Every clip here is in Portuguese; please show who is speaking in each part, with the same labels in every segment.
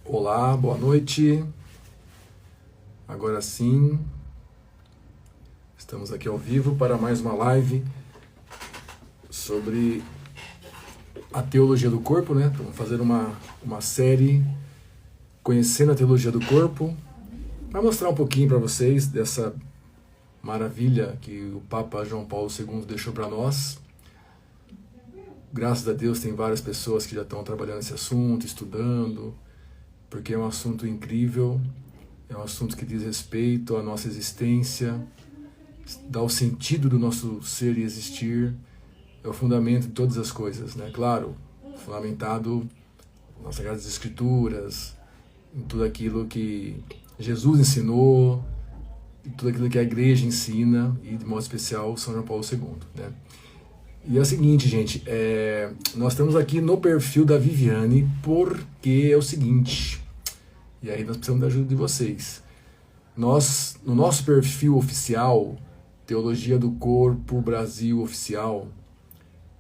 Speaker 1: Olá, boa noite. Agora sim, estamos aqui ao vivo para mais uma live sobre a teologia do corpo, né? Vamos fazer uma série conhecendo a teologia do corpo, para mostrar um pouquinho para vocês dessa maravilha que o Papa João Paulo II deixou para nós. Graças a Deus tem várias pessoas que já estão trabalhando nesse assunto, estudando, porque é um assunto incrível, é um assunto que diz respeito à nossa existência, dá o sentido do nosso ser e existir, é o fundamento de todas as coisas, né? Claro, fundamentado nas Sagradas Escrituras, em tudo aquilo que Jesus ensinou, em tudo aquilo que a igreja ensina, e de modo especial São João Paulo II, né? E é o seguinte, gente, nós estamos aqui no perfil da Viviane porque é o seguinte, e aí nós precisamos da ajuda de vocês. Nós, no nosso perfil oficial, Teologia do Corpo Brasil Oficial,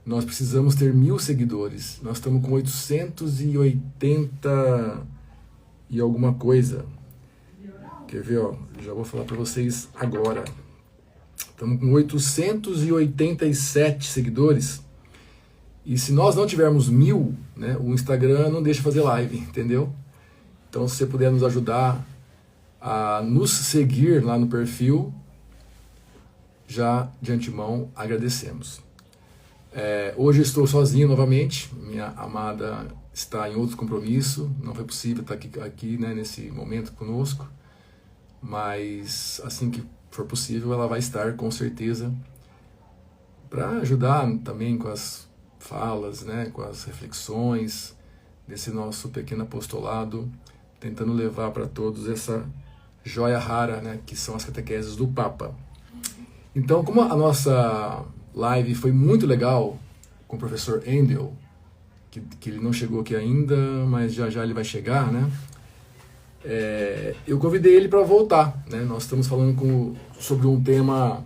Speaker 1: nós precisamos ter 1.000 seguidores. Nós estamos com 880 e alguma coisa. Quer ver, ó? Já vou falar para vocês agora. Estamos com 887 seguidores. E se nós não tivermos 1.000, né, o Instagram não deixa fazer live, entendeu? Então, se você puder nos ajudar a nos seguir lá no perfil, já de antemão agradecemos. Hoje eu estou sozinho novamente, minha amada está em outro compromisso, não foi possível estar aqui, né, nesse momento conosco, mas assim que for possível ela vai estar com certeza para ajudar também com as falas, né, com as reflexões desse nosso pequeno apostolado, tentando levar para todos essa joia rara, né, que são as catequeses do Papa. Então, como a nossa live foi muito legal com o professor Endel, que ele não chegou aqui ainda, mas já já ele vai chegar, né? Eu convidei ele para voltar, né? Nós estamos falando sobre um tema,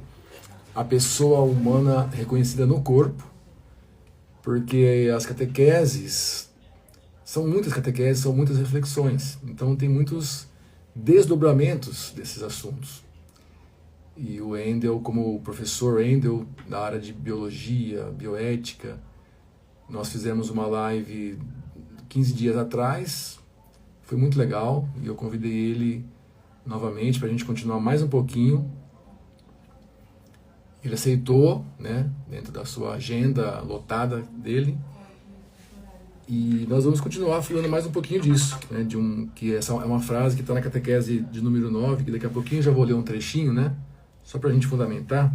Speaker 1: a pessoa humana reconhecida no corpo, porque as catequeses, são muitas catequeses, são muitas reflexões, então tem muitos desdobramentos desses assuntos. E o Endel, como o professor Endel, da área de biologia, bioética, nós fizemos uma live 15 dias atrás, foi muito legal, e eu convidei ele novamente para a gente continuar mais um pouquinho. Ele aceitou, né, dentro da sua agenda lotada dele, e nós vamos continuar falando mais um pouquinho disso, né, que essa é uma frase que está na catequese de número 9, que daqui a pouquinho eu já vou ler um trechinho, né, só para a gente fundamentar.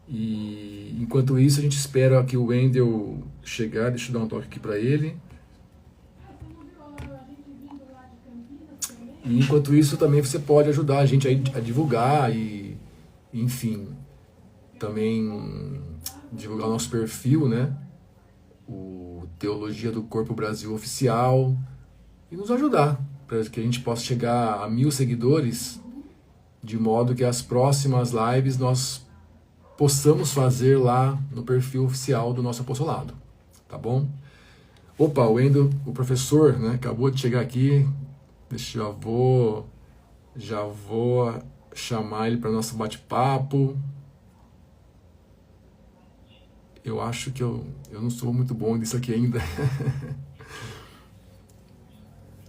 Speaker 1: E enquanto isso a gente espera que o Wendel chegar. Deixa eu dar um toque aqui para ele. E enquanto isso também você pode ajudar a gente a divulgar e, enfim, também divulgar o nosso perfil, né? O Teologia do Corpo Brasil Oficial, e nos ajudar para que a gente possa chegar a 1.000 seguidores, de modo que as próximas lives nós possamos fazer lá no perfil oficial do nosso apostolado, tá bom? Opa, o Wendel, o professor, né, acabou de chegar aqui. Já vou chamar ele para nosso bate-papo. Eu acho que eu não sou muito bom nisso aqui ainda.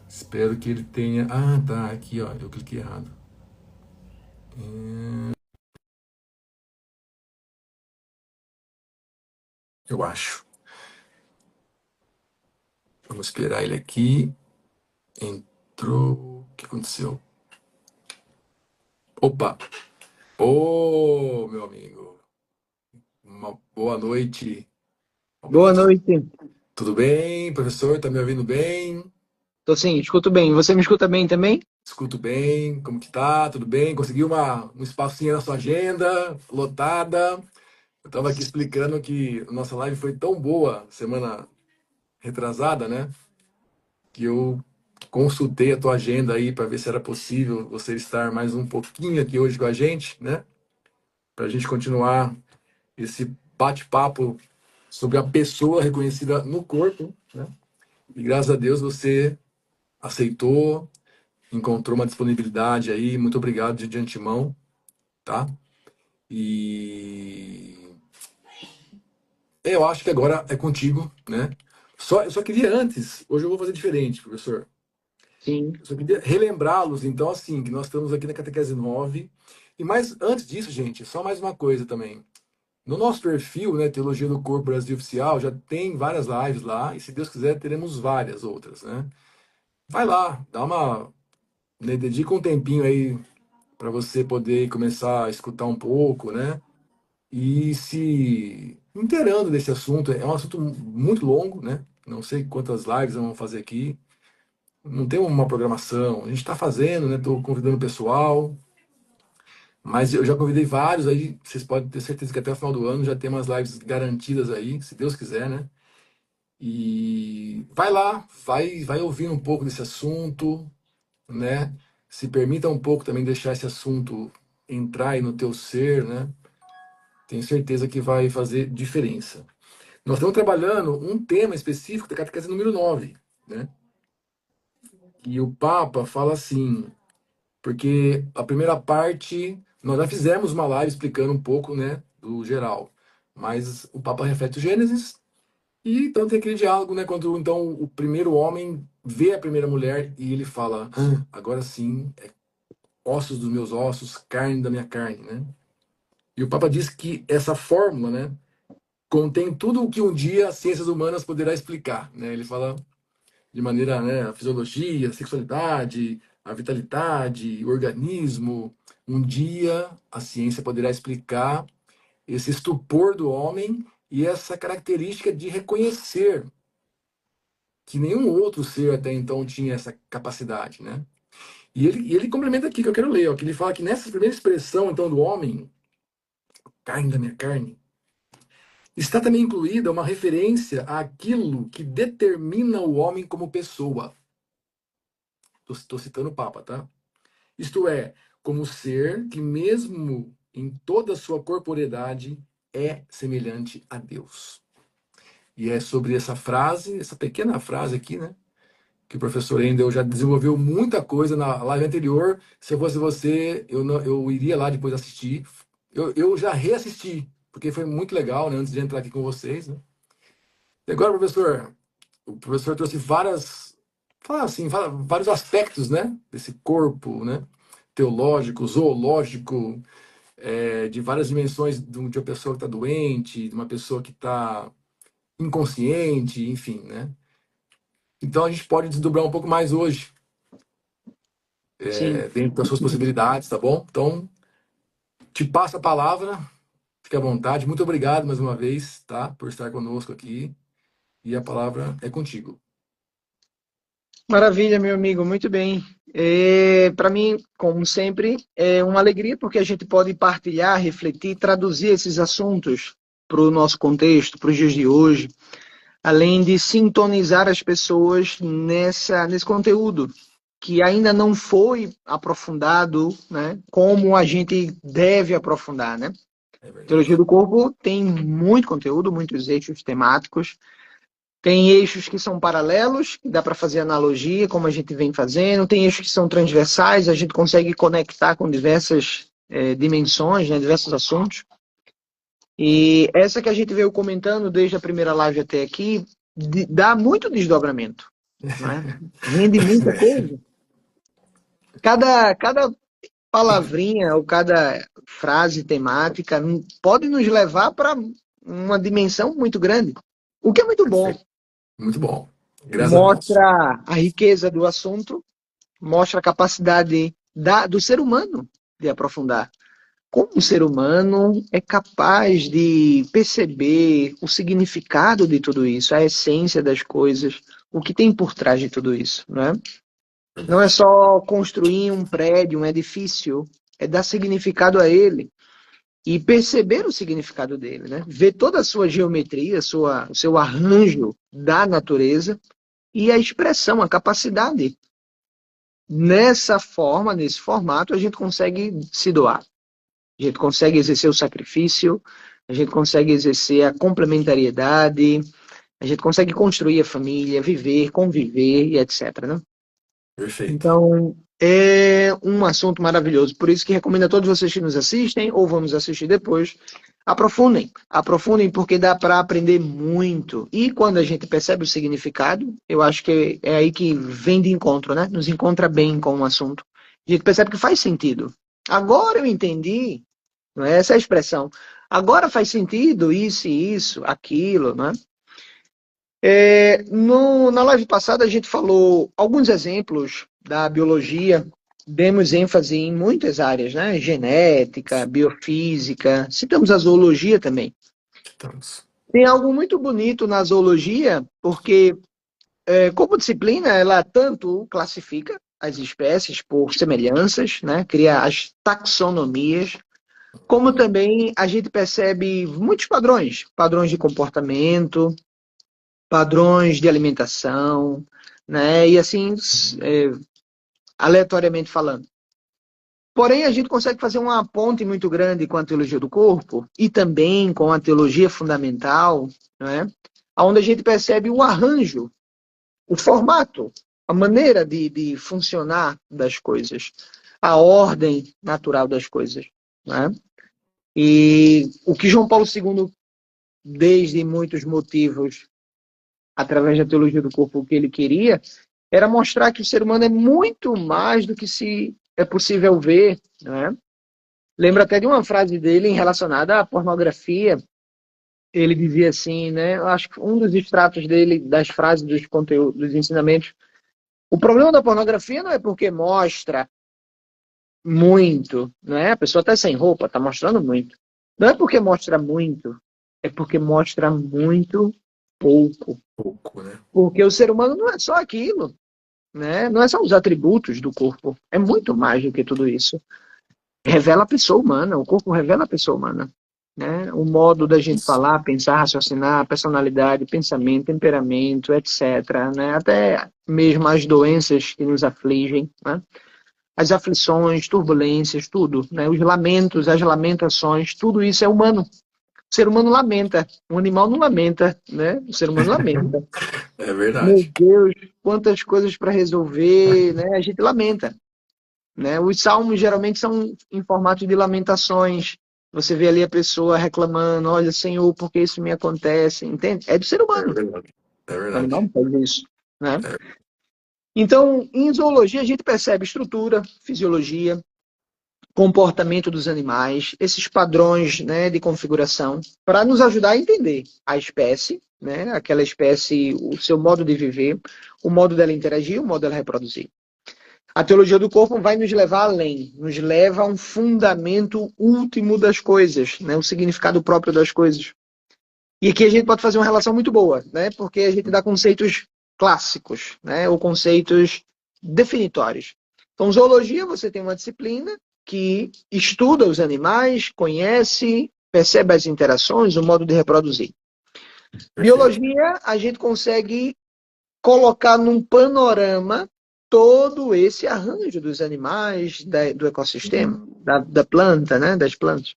Speaker 1: Espero que ele tenha... Ah, tá, aqui, ó, eu cliquei errado. Eu acho. Vamos esperar ele aqui. Entrou. O que aconteceu? Opa! Ô, meu amigo. Uma boa noite.
Speaker 2: Boa noite.
Speaker 1: Tudo bem, professor? Tá me ouvindo bem?
Speaker 2: Tô sim, escuto bem. Você me escuta bem também?
Speaker 1: Escuto bem. Como que tá? Tudo bem? Conseguiu um espacinho na sua agenda, lotada? Eu tava aqui explicando que a nossa live foi tão boa semana retrasada, né? Que eu consultei a tua agenda aí para ver se era possível você estar mais um pouquinho aqui hoje com a gente, né? Para a gente continuar esse bate-papo sobre a pessoa reconhecida no corpo, né? E graças a Deus você aceitou, encontrou uma disponibilidade aí. Muito obrigado de antemão, tá? E eu acho que agora é contigo, né? Eu só queria antes, hoje eu vou fazer diferente, professor.
Speaker 2: Sim,
Speaker 1: Eu só queria relembrá-los, então, assim, que nós estamos aqui na Catequese 9. E mais antes disso, gente, só mais uma coisa também. No nosso perfil, né, Teologia do Corpo Brasil Oficial, já tem várias lives lá, e se Deus quiser, teremos várias outras, né? Vai lá, dá uma, né, dedica um tempinho aí para você poder começar a escutar um pouco, né? E se inteirando desse assunto. É um assunto muito longo, né? Não sei quantas lives vamos fazer aqui. Não tem uma programação. A gente está fazendo, né? Estou convidando o pessoal, mas eu já convidei vários aí. Vocês podem ter certeza que até o final do ano já tem umas lives garantidas aí, se Deus quiser, né? E vai lá, vai ouvindo um pouco desse assunto, né? Se permita um pouco também deixar esse assunto entrar aí no teu ser, né? Tenho certeza que vai fazer diferença. Nós estamos trabalhando um tema específico da catequese número 9, né? E o Papa fala assim, porque a primeira parte, nós já fizemos uma live explicando um pouco, né, do geral, mas o Papa reflete o Gênesis, e então tem aquele diálogo, né, quando então o primeiro homem vê a primeira mulher e ele fala, agora sim, é ossos dos meus ossos, carne da minha carne, né? E o Papa diz que essa fórmula, né, contém tudo o que um dia as ciências humanas poderá explicar, né? Ele fala de maneira, né, a fisiologia, a sexualidade, a vitalidade, o organismo. Um dia a ciência poderá explicar esse estupor do homem e essa característica de reconhecer que nenhum outro ser até então tinha essa capacidade, né? E ele complementa aqui, que eu quero ler, ó, que ele fala que nessa primeira expressão, então, do homem, carne da minha carne, está também incluída uma referência àquilo que determina o homem como pessoa. Estou citando o Papa, tá? Isto é, como ser que, mesmo em toda a sua corporeidade, é semelhante a Deus. E é sobre essa frase, essa pequena frase aqui, né? Que o professor Endel já desenvolveu muita coisa na live anterior. Se eu fosse você, eu iria lá depois assistir. Eu já reassisti, porque foi muito legal, né? Antes de entrar aqui com vocês, né? E agora, professor, o professor trouxe fala assim, vários aspectos, né? Desse corpo, né? Teológico, zoológico, de várias dimensões de uma pessoa que está doente, de uma pessoa que está inconsciente, enfim, né? Então a gente pode desdobrar um pouco mais hoje,
Speaker 2: sim.
Speaker 1: dentro das suas possibilidades, tá bom? Então, te passo a palavra, fique à vontade. Muito obrigado mais uma vez, tá? Por estar conosco aqui. E a palavra é contigo.
Speaker 2: Maravilha, meu amigo, muito bem. Para mim, como sempre, é uma alegria porque a gente pode partilhar, refletir, traduzir esses assuntos para o nosso contexto, para os dias de hoje, além de sintonizar as pessoas nesse conteúdo que ainda não foi aprofundado, né, como a gente deve aprofundar, né?
Speaker 1: É
Speaker 2: Teologia
Speaker 1: verdade.
Speaker 2: do Corpo tem muito conteúdo, muitos eixos temáticos. Tem eixos que são paralelos, que dá para fazer analogia, como a gente vem fazendo. Tem eixos que são transversais, a gente consegue conectar com diversas dimensões, né, diversos assuntos. E essa que a gente veio comentando desde a primeira live até aqui, dá muito desdobramento, né? Rende muita coisa. Cada palavrinha ou cada frase temática pode nos levar para uma dimensão muito grande, o que é muito bom.
Speaker 1: Perfeito. Muito bom. Graças a Deus.
Speaker 2: Mostra a riqueza do assunto, mostra a capacidade do ser humano de aprofundar. Como o ser humano é capaz de perceber o significado de tudo isso, a essência das coisas, o que tem por trás de tudo isso, não é? Não é
Speaker 1: Verdade.
Speaker 2: só construir um prédio, um edifício, é dar significado a ele e perceber o significado dele, né? Ver toda a sua geometria, o seu arranjo da natureza e a expressão, a capacidade. Nessa forma, nesse formato, a gente consegue se doar. A gente consegue exercer o sacrifício, a gente consegue exercer a complementariedade, a gente consegue construir a família, viver, conviver e etc. Né?
Speaker 1: Perfeito.
Speaker 2: Então, é um assunto maravilhoso. Por isso que recomendo a todos vocês que nos assistem ou vão nos assistir depois, aprofundem. Aprofundem porque dá para aprender muito. E quando a gente percebe o significado, eu acho que é aí que vem de encontro, né? Nos encontra bem com o assunto. A gente percebe que faz sentido. Agora eu entendi, não é essa a expressão. Agora faz sentido isso e isso, aquilo, né? Na live passada a gente falou alguns exemplos da biologia, demos ênfase em muitas áreas, né? Genética, biofísica, citamos a zoologia também.
Speaker 1: Estamos.
Speaker 2: Tem algo muito bonito na zoologia, porque como disciplina ela tanto classifica as espécies por semelhanças, né? Cria as taxonomias, como também a gente percebe muitos padrões, padrões de comportamento, padrões de alimentação, né? E assim, aleatoriamente falando. Porém, a gente consegue fazer uma ponte muito grande com a teologia do corpo e também com a teologia fundamental, né? Onde a gente percebe o arranjo, o formato, a maneira de funcionar das coisas, a ordem natural das coisas, né? E o que João Paulo II, desde muitos motivos, através da teologia do corpo, o que ele queria era mostrar que o ser humano é muito mais do que se é possível ver, né? Lembro até de uma frase dele relacionada à pornografia. Ele dizia assim, né? Eu acho que um dos extratos dele, das frases, dos conteúdos, dos ensinamentos. O problema da pornografia não é porque mostra muito, não é? A pessoa está sem roupa, está mostrando muito. Não é porque mostra muito, é porque mostra muito pouco.
Speaker 1: Pouco, né?
Speaker 2: Porque o ser humano não é só aquilo, né? Não é só os atributos do corpo, é muito mais do que tudo isso. Revela a pessoa humana, o corpo revela a pessoa humana, né? O modo da gente
Speaker 1: Isso.
Speaker 2: falar, pensar, raciocinar, personalidade, pensamento, temperamento, etc, né? Até mesmo as doenças que nos afligem, né? As aflições, turbulências, tudo, né? Os lamentos, as lamentações, tudo isso é humano. O ser humano lamenta, o animal não lamenta, né? O ser humano lamenta.
Speaker 1: É
Speaker 2: Meu
Speaker 1: verdade.
Speaker 2: Deus, quantas coisas para resolver, né? A gente lamenta, né? Os salmos geralmente são em formato de lamentações. Você vê ali a pessoa reclamando, olha, Senhor, por que isso me acontece? Entende? É do ser
Speaker 1: É
Speaker 2: humano.
Speaker 1: verdade. É
Speaker 2: O animal
Speaker 1: verdade.
Speaker 2: não faz isso, né?
Speaker 1: É.
Speaker 2: Então, em zoologia, a gente percebe estrutura, fisiologia, comportamento dos animais, esses padrões, né, de configuração, para nos ajudar a entender a espécie, né, aquela espécie, o seu modo de viver, o modo dela interagir, o modo dela reproduzir. A teologia do corpo vai nos levar além, nos leva a um fundamento último das coisas, né, o significado próprio das coisas. E aqui a gente pode fazer uma relação muito boa, né, porque a gente dá conceitos clássicos, né, ou conceitos definitórios. Então, zoologia, você tem uma disciplina que estuda os animais, conhece, percebe as interações, o modo de reproduzir.
Speaker 1: Perfeito.
Speaker 2: Biologia, a gente consegue colocar num panorama todo esse arranjo dos animais, do ecossistema, da planta, né, das plantas.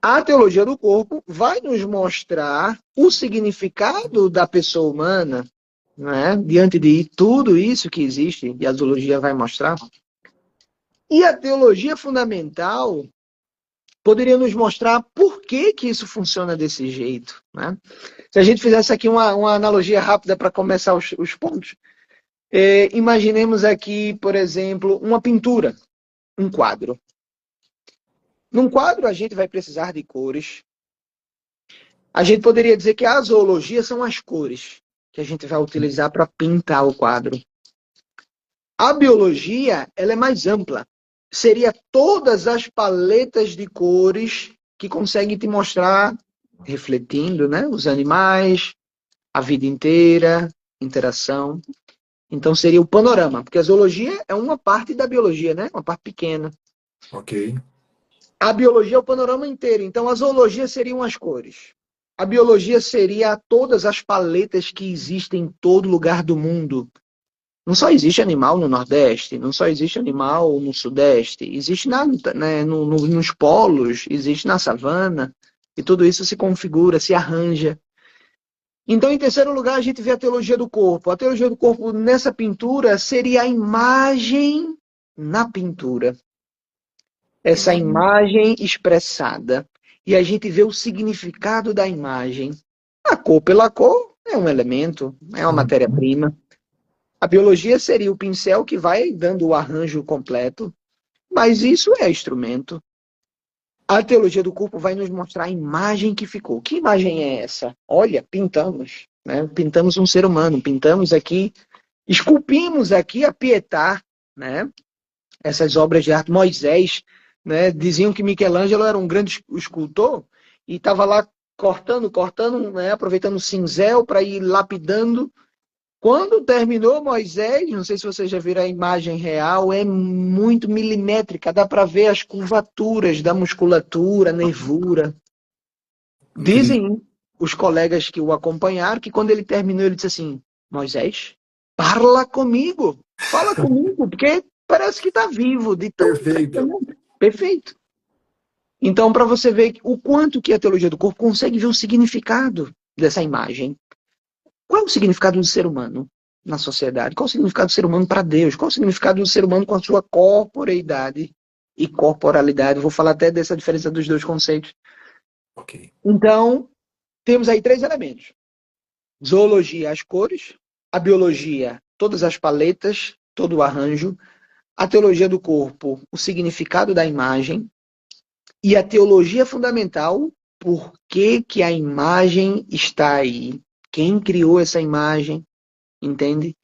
Speaker 2: A teologia do corpo vai nos mostrar o significado da pessoa humana, né, diante de tudo isso que existe, e a zoologia vai mostrar. E a teologia fundamental poderia nos mostrar por que, que isso funciona desse jeito, né? Se a gente fizesse aqui uma analogia rápida para começar os pontos, imaginemos aqui, por exemplo, uma pintura, um quadro. Num quadro, a gente vai precisar de cores. A gente poderia dizer que a zoologia são as cores que a gente vai utilizar para pintar o quadro. A biologia, ela é mais ampla. Seria todas as paletas de cores que conseguem te mostrar, refletindo, né, os animais, a vida inteira, interação. Então seria o panorama, porque a zoologia é uma parte da biologia, né? Uma parte pequena.
Speaker 1: Ok.
Speaker 2: A biologia é o panorama inteiro, então a zoologia seriam as cores. A biologia seria todas as paletas que existem em todo lugar do mundo. Não só existe animal no Nordeste, não só existe animal no Sudeste, existe né, nos polos, existe na savana, e tudo isso se configura, se arranja. Então, em terceiro lugar, a gente vê a teologia do corpo. A teologia do corpo nessa pintura seria a imagem na pintura. Essa imagem expressada. E a gente vê o significado da imagem. A cor pela cor é um elemento, é uma
Speaker 1: Uhum.
Speaker 2: matéria-prima. A biologia seria o pincel que vai dando o arranjo completo, mas isso é instrumento. A teologia do corpo vai nos mostrar a imagem que ficou. Que imagem é essa? Olha, pintamos, né? Pintamos um ser humano, pintamos aqui, esculpimos aqui a Pietà, né? Essas obras de arte. Moisés, né? Diziam que Michelangelo era um grande escultor e estava lá cortando, né? Aproveitando o cinzel para ir lapidando. Quando terminou Moisés, não sei se vocês já viram a imagem real, é muito milimétrica, dá para ver as curvaturas da musculatura, nervura.
Speaker 1: Incrível.
Speaker 2: Dizem os colegas que o acompanharam que quando ele terminou, ele disse assim: Moisés, fala comigo, porque parece que está vivo, de tão
Speaker 1: Perfeito.
Speaker 2: impressionante. Perfeito. Então, para você ver o quanto que a teologia do corpo consegue ver o significado dessa imagem. Qual é o significado do ser humano na sociedade? Qual é o significado do ser humano para Deus? Qual é o significado do ser humano com a sua corporeidade e corporalidade? Vou falar até dessa diferença dos dois conceitos.
Speaker 1: Ok.
Speaker 2: Então, temos aí três elementos. Zoologia, as cores. A biologia, todas as paletas, todo o arranjo. A teologia do corpo, o significado da imagem. E a teologia fundamental, por que que a imagem está aí? Quem criou essa imagem? Entende?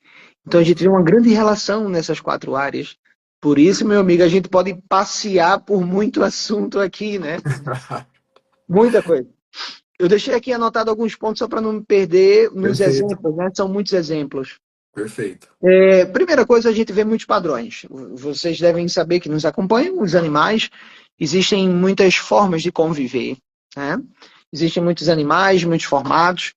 Speaker 2: Então a gente vê uma grande relação nessas quatro áreas. Por isso, meu amigo, a gente pode passear por muito assunto aqui, né? Muita coisa. Eu deixei aqui anotado alguns pontos só para não me perder nos
Speaker 1: Perfeito.
Speaker 2: exemplos, né? São muitos exemplos.
Speaker 1: Perfeito.
Speaker 2: Primeira coisa, a gente vê muitos padrões. Vocês devem saber que nos acompanham, os animais. Existem muitas formas de conviver, né? Existem muitos animais, muitos formatos.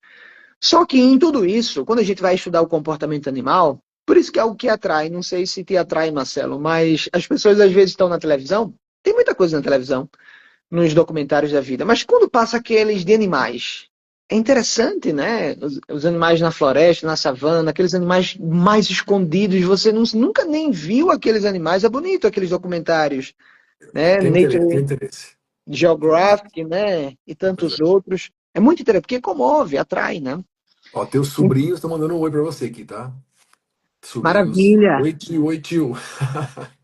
Speaker 2: Só que em tudo isso, quando a gente vai estudar o comportamento animal, por isso que é algo que atrai, não sei se te atrai, Marcelo, mas as pessoas às vezes estão na televisão, tem muita coisa na televisão, nos documentários da vida, mas quando passa aqueles de animais, é interessante, né? Os animais na floresta, na savana, aqueles animais mais escondidos, você nunca nem viu aqueles animais, é bonito aqueles documentários, né?
Speaker 1: Tem interesse, tem
Speaker 2: Nature
Speaker 1: interesse.
Speaker 2: Geographic, né? E
Speaker 1: Pois
Speaker 2: tantos
Speaker 1: é.
Speaker 2: outros. É muito interessante, porque comove, atrai, né?
Speaker 1: Ó, teus sobrinhos estão mandando um oi pra você aqui, tá? Sobrinhos.
Speaker 2: Maravilha.
Speaker 1: Oi, tio, oi, tio.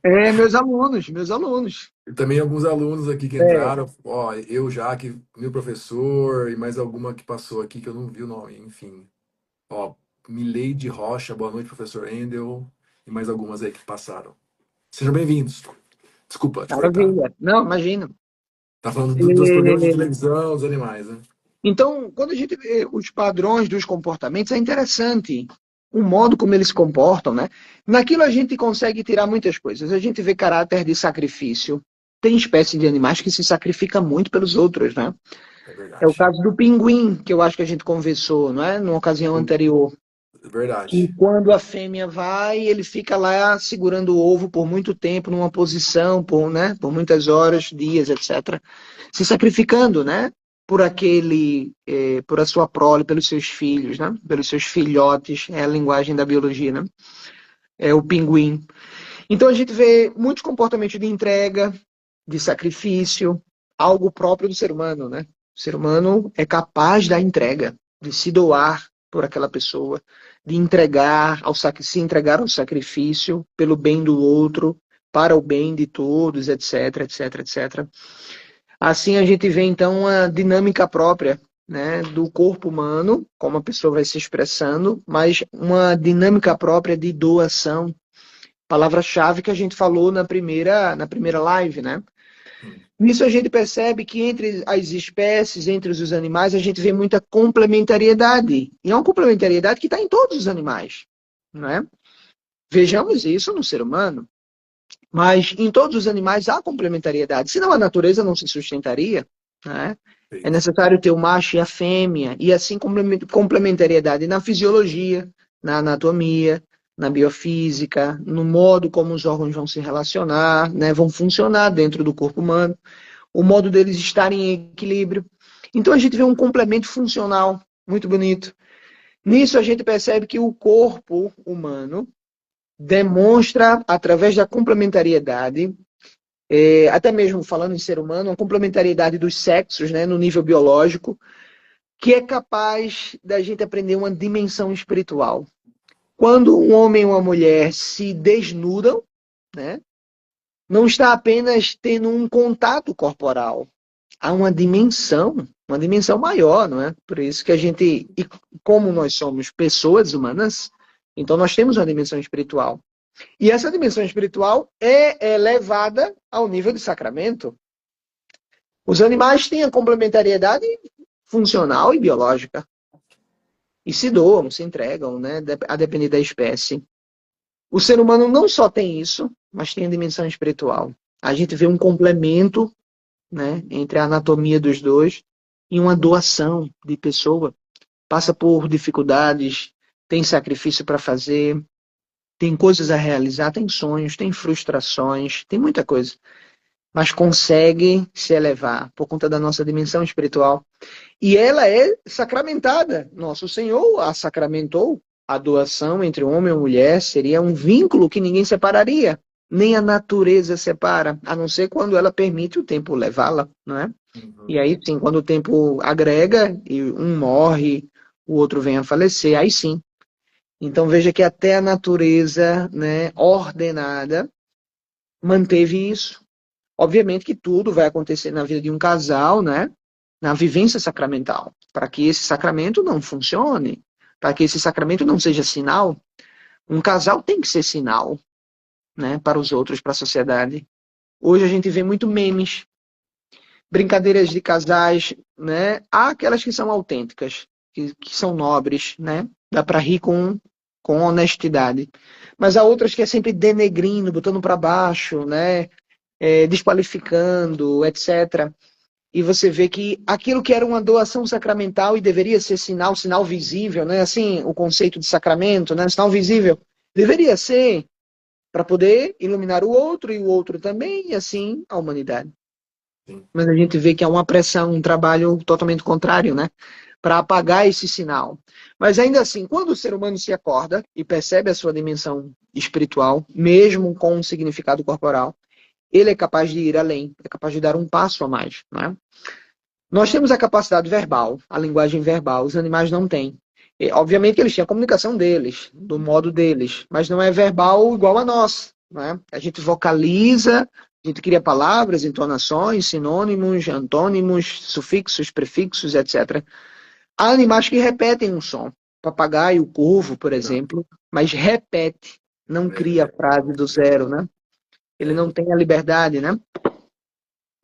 Speaker 2: Meus alunos, meus alunos.
Speaker 1: E também alguns alunos aqui que
Speaker 2: É,
Speaker 1: entraram. Ó, eu já, que meu professor, e mais alguma que passou aqui que eu não vi o nome, enfim. Ó, Mileide Rocha, boa noite, professor Endel, e mais algumas aí que passaram. Sejam bem-vindos. Desculpa te cortar.
Speaker 2: maravilha. Não, imagina.
Speaker 1: Tá falando dos programas de
Speaker 2: É,
Speaker 1: televisão, dos animais, né?
Speaker 2: Então, quando a gente vê os padrões dos comportamentos, é interessante o modo como eles se comportam, né? Naquilo a gente consegue tirar muitas coisas. A gente vê caráter de sacrifício. Tem espécies de animais que se sacrificam muito pelos outros, né?
Speaker 1: É
Speaker 2: É o
Speaker 1: verdade.
Speaker 2: caso do pinguim, que eu acho que a gente conversou, não é? Numa ocasião anterior.
Speaker 1: É
Speaker 2: Que
Speaker 1: verdade.
Speaker 2: quando a fêmea vai, ele fica lá segurando o ovo por muito tempo, numa posição, por muitas horas, dias, etc. Se sacrificando, né? Por a sua prole, pelos seus filhos, né? Pelos seus filhotes, é a linguagem da biologia, né? É o pinguim. Então a gente vê muitos comportamentos de entrega, de sacrifício, algo próprio do ser humano, né? O ser humano é capaz da entrega, de se doar por aquela pessoa, de se entregar ao sacrifício pelo bem do outro, para o bem de todos, etc, etc, etc. Assim a gente vê então a dinâmica própria, né, do corpo humano, como a pessoa vai se expressando, mas uma dinâmica própria de doação, palavra-chave que a gente falou na primeira live, né?
Speaker 1: Sim.
Speaker 2: Nisso a gente percebe que entre as espécies, entre os animais, a gente vê muita complementariedade. E é uma complementariedade que está em todos os animais, não é? Vejamos isso no ser humano. Mas em todos os animais há complementariedade. Senão a natureza não se sustentaria, né? É
Speaker 1: Perfeito.
Speaker 2: necessário ter o macho e a fêmea, e assim complementariedade na fisiologia, na anatomia, na biofísica, no modo como os órgãos vão se relacionar, né? Vão funcionar dentro do corpo humano, o modo deles estarem em equilíbrio. Então a gente vê um complemento funcional muito bonito. Nisso a gente percebe que o corpo humano demonstra, através da complementariedade, até mesmo falando em ser humano, a complementariedade dos sexos, né, no nível biológico, que é capaz da gente aprender uma dimensão espiritual. Quando um homem e uma mulher se desnudam, né, não está apenas tendo um contato corporal, há uma dimensão maior, não é? Por isso que a gente, e como nós somos pessoas humanas, então nós temos uma dimensão espiritual. E essa dimensão espiritual é elevada ao nível de sacramento. Os animais têm a complementariedade funcional e biológica. E se doam, se entregam, né? A depender da espécie. O ser humano não só tem isso, mas tem a dimensão espiritual. A gente vê um complemento, né, entre a anatomia dos dois e uma doação de pessoa. Passa por dificuldades, tem sacrifício para fazer, tem coisas a realizar, tem sonhos, tem frustrações, tem muita coisa. Mas consegue se elevar por conta da nossa dimensão espiritual. E ela é sacramentada. Nosso Senhor a sacramentou. A doação entre homem e mulher seria um vínculo que ninguém separaria. Nem a natureza separa, a não ser quando ela permite o tempo levá-la, não é? E aí sim, quando o tempo agrega e um morre, o outro vem a falecer, aí sim. Então veja que até a natureza, né, ordenada manteve isso. Obviamente que tudo vai acontecer na vida de um casal, né? Na vivência sacramental, para que esse sacramento não funcione, para que esse sacramento não seja sinal. Um casal tem que ser sinal, né, para os outros, para a sociedade. Hoje a gente vê muito memes, brincadeiras de casais, né? Há aquelas que são autênticas, que são nobres, né? Dá para rir com honestidade. Mas há outras que é sempre denegrindo, botando para baixo, né? Desqualificando, etc. E você vê que aquilo que era uma doação sacramental e deveria ser sinal, sinal visível, né? Assim, o conceito de sacramento, né? Sinal visível, deveria ser para poder iluminar o outro e o outro também, e assim a humanidade.
Speaker 1: Sim.
Speaker 2: Mas a gente vê que há uma pressão, um trabalho totalmente contrário, né? Para apagar esse sinal. Mas ainda assim, quando o ser humano se acorda e percebe a sua dimensão espiritual, mesmo com um significado corporal, ele é capaz de ir além, é capaz de dar um passo a mais, né? Nós temos a capacidade verbal, a linguagem verbal, os animais não têm. E, obviamente que eles têm a comunicação deles, do modo deles, mas não é verbal igual a nós, né? A gente vocaliza, a gente cria palavras, entonações, sinônimos, antônimos, sufixos, prefixos, etc. Há animais que repetem um som. Papagaio, corvo, por exemplo, mas repete, não cria a frase do zero, né? Ele não tem a liberdade, né?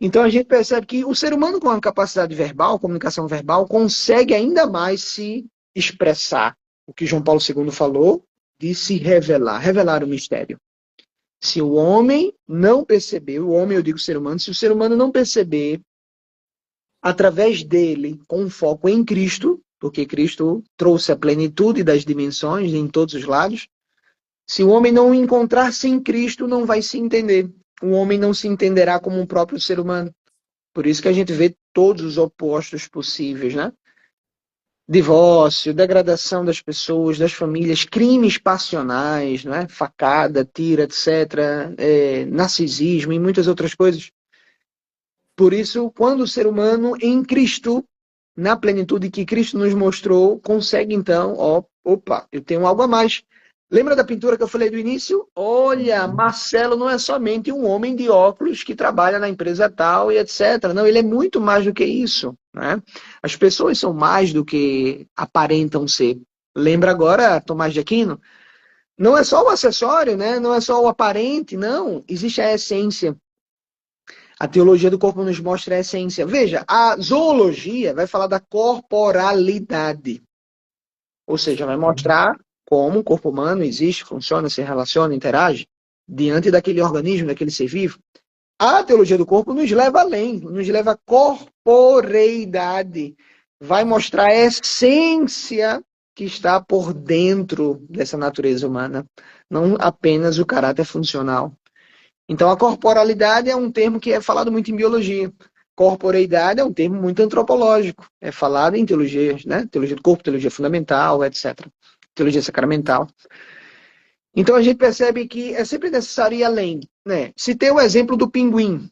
Speaker 2: Então a gente percebe que o ser humano com a capacidade verbal, comunicação verbal, consegue ainda mais se expressar. O que João Paulo II falou de se revelar, revelar o mistério. Se o homem não perceber, o homem, eu digo ser humano, se o ser humano não perceber, através dele, com foco em Cristo, porque Cristo trouxe a plenitude das dimensões em todos os lados, se o homem não encontrar-se em Cristo, não vai se entender. O homem não se entenderá como um próprio ser humano. Por isso que a gente vê todos os opostos possíveis, né? Divórcio, degradação das pessoas, das famílias, crimes passionais, não é? Facada, tiro, etc., narcisismo e muitas outras coisas. Por isso, quando o ser humano em Cristo, na plenitude que Cristo nos mostrou, consegue então, opa, eu tenho algo a mais. Lembra da pintura que eu falei do início? Olha, Marcelo não é somente um homem de óculos que trabalha na empresa tal e etc. Não, ele é muito mais do que isso, né? As pessoas são mais do que aparentam ser. Lembra agora Tomás de Aquino? Não é só o acessório, né? Não é só o aparente, não. Existe a essência. A teologia do corpo nos mostra a essência. Veja, a zoologia vai falar da corporalidade. Ou seja, vai mostrar como o corpo humano existe, funciona, se relaciona, interage diante daquele organismo, daquele ser vivo. A teologia do corpo nos leva além, nos leva à corporeidade. Vai mostrar a essência que está por dentro dessa natureza humana, não apenas o caráter funcional. Então, a corporalidade é um termo que é falado muito em biologia. corporeidade é um termo muito antropológico. É falado em teologias, né? Teologia do corpo, teologia fundamental, etc. Teologia sacramental. Então a gente percebe que é sempre necessário ir além, né? Citei o exemplo do pinguim.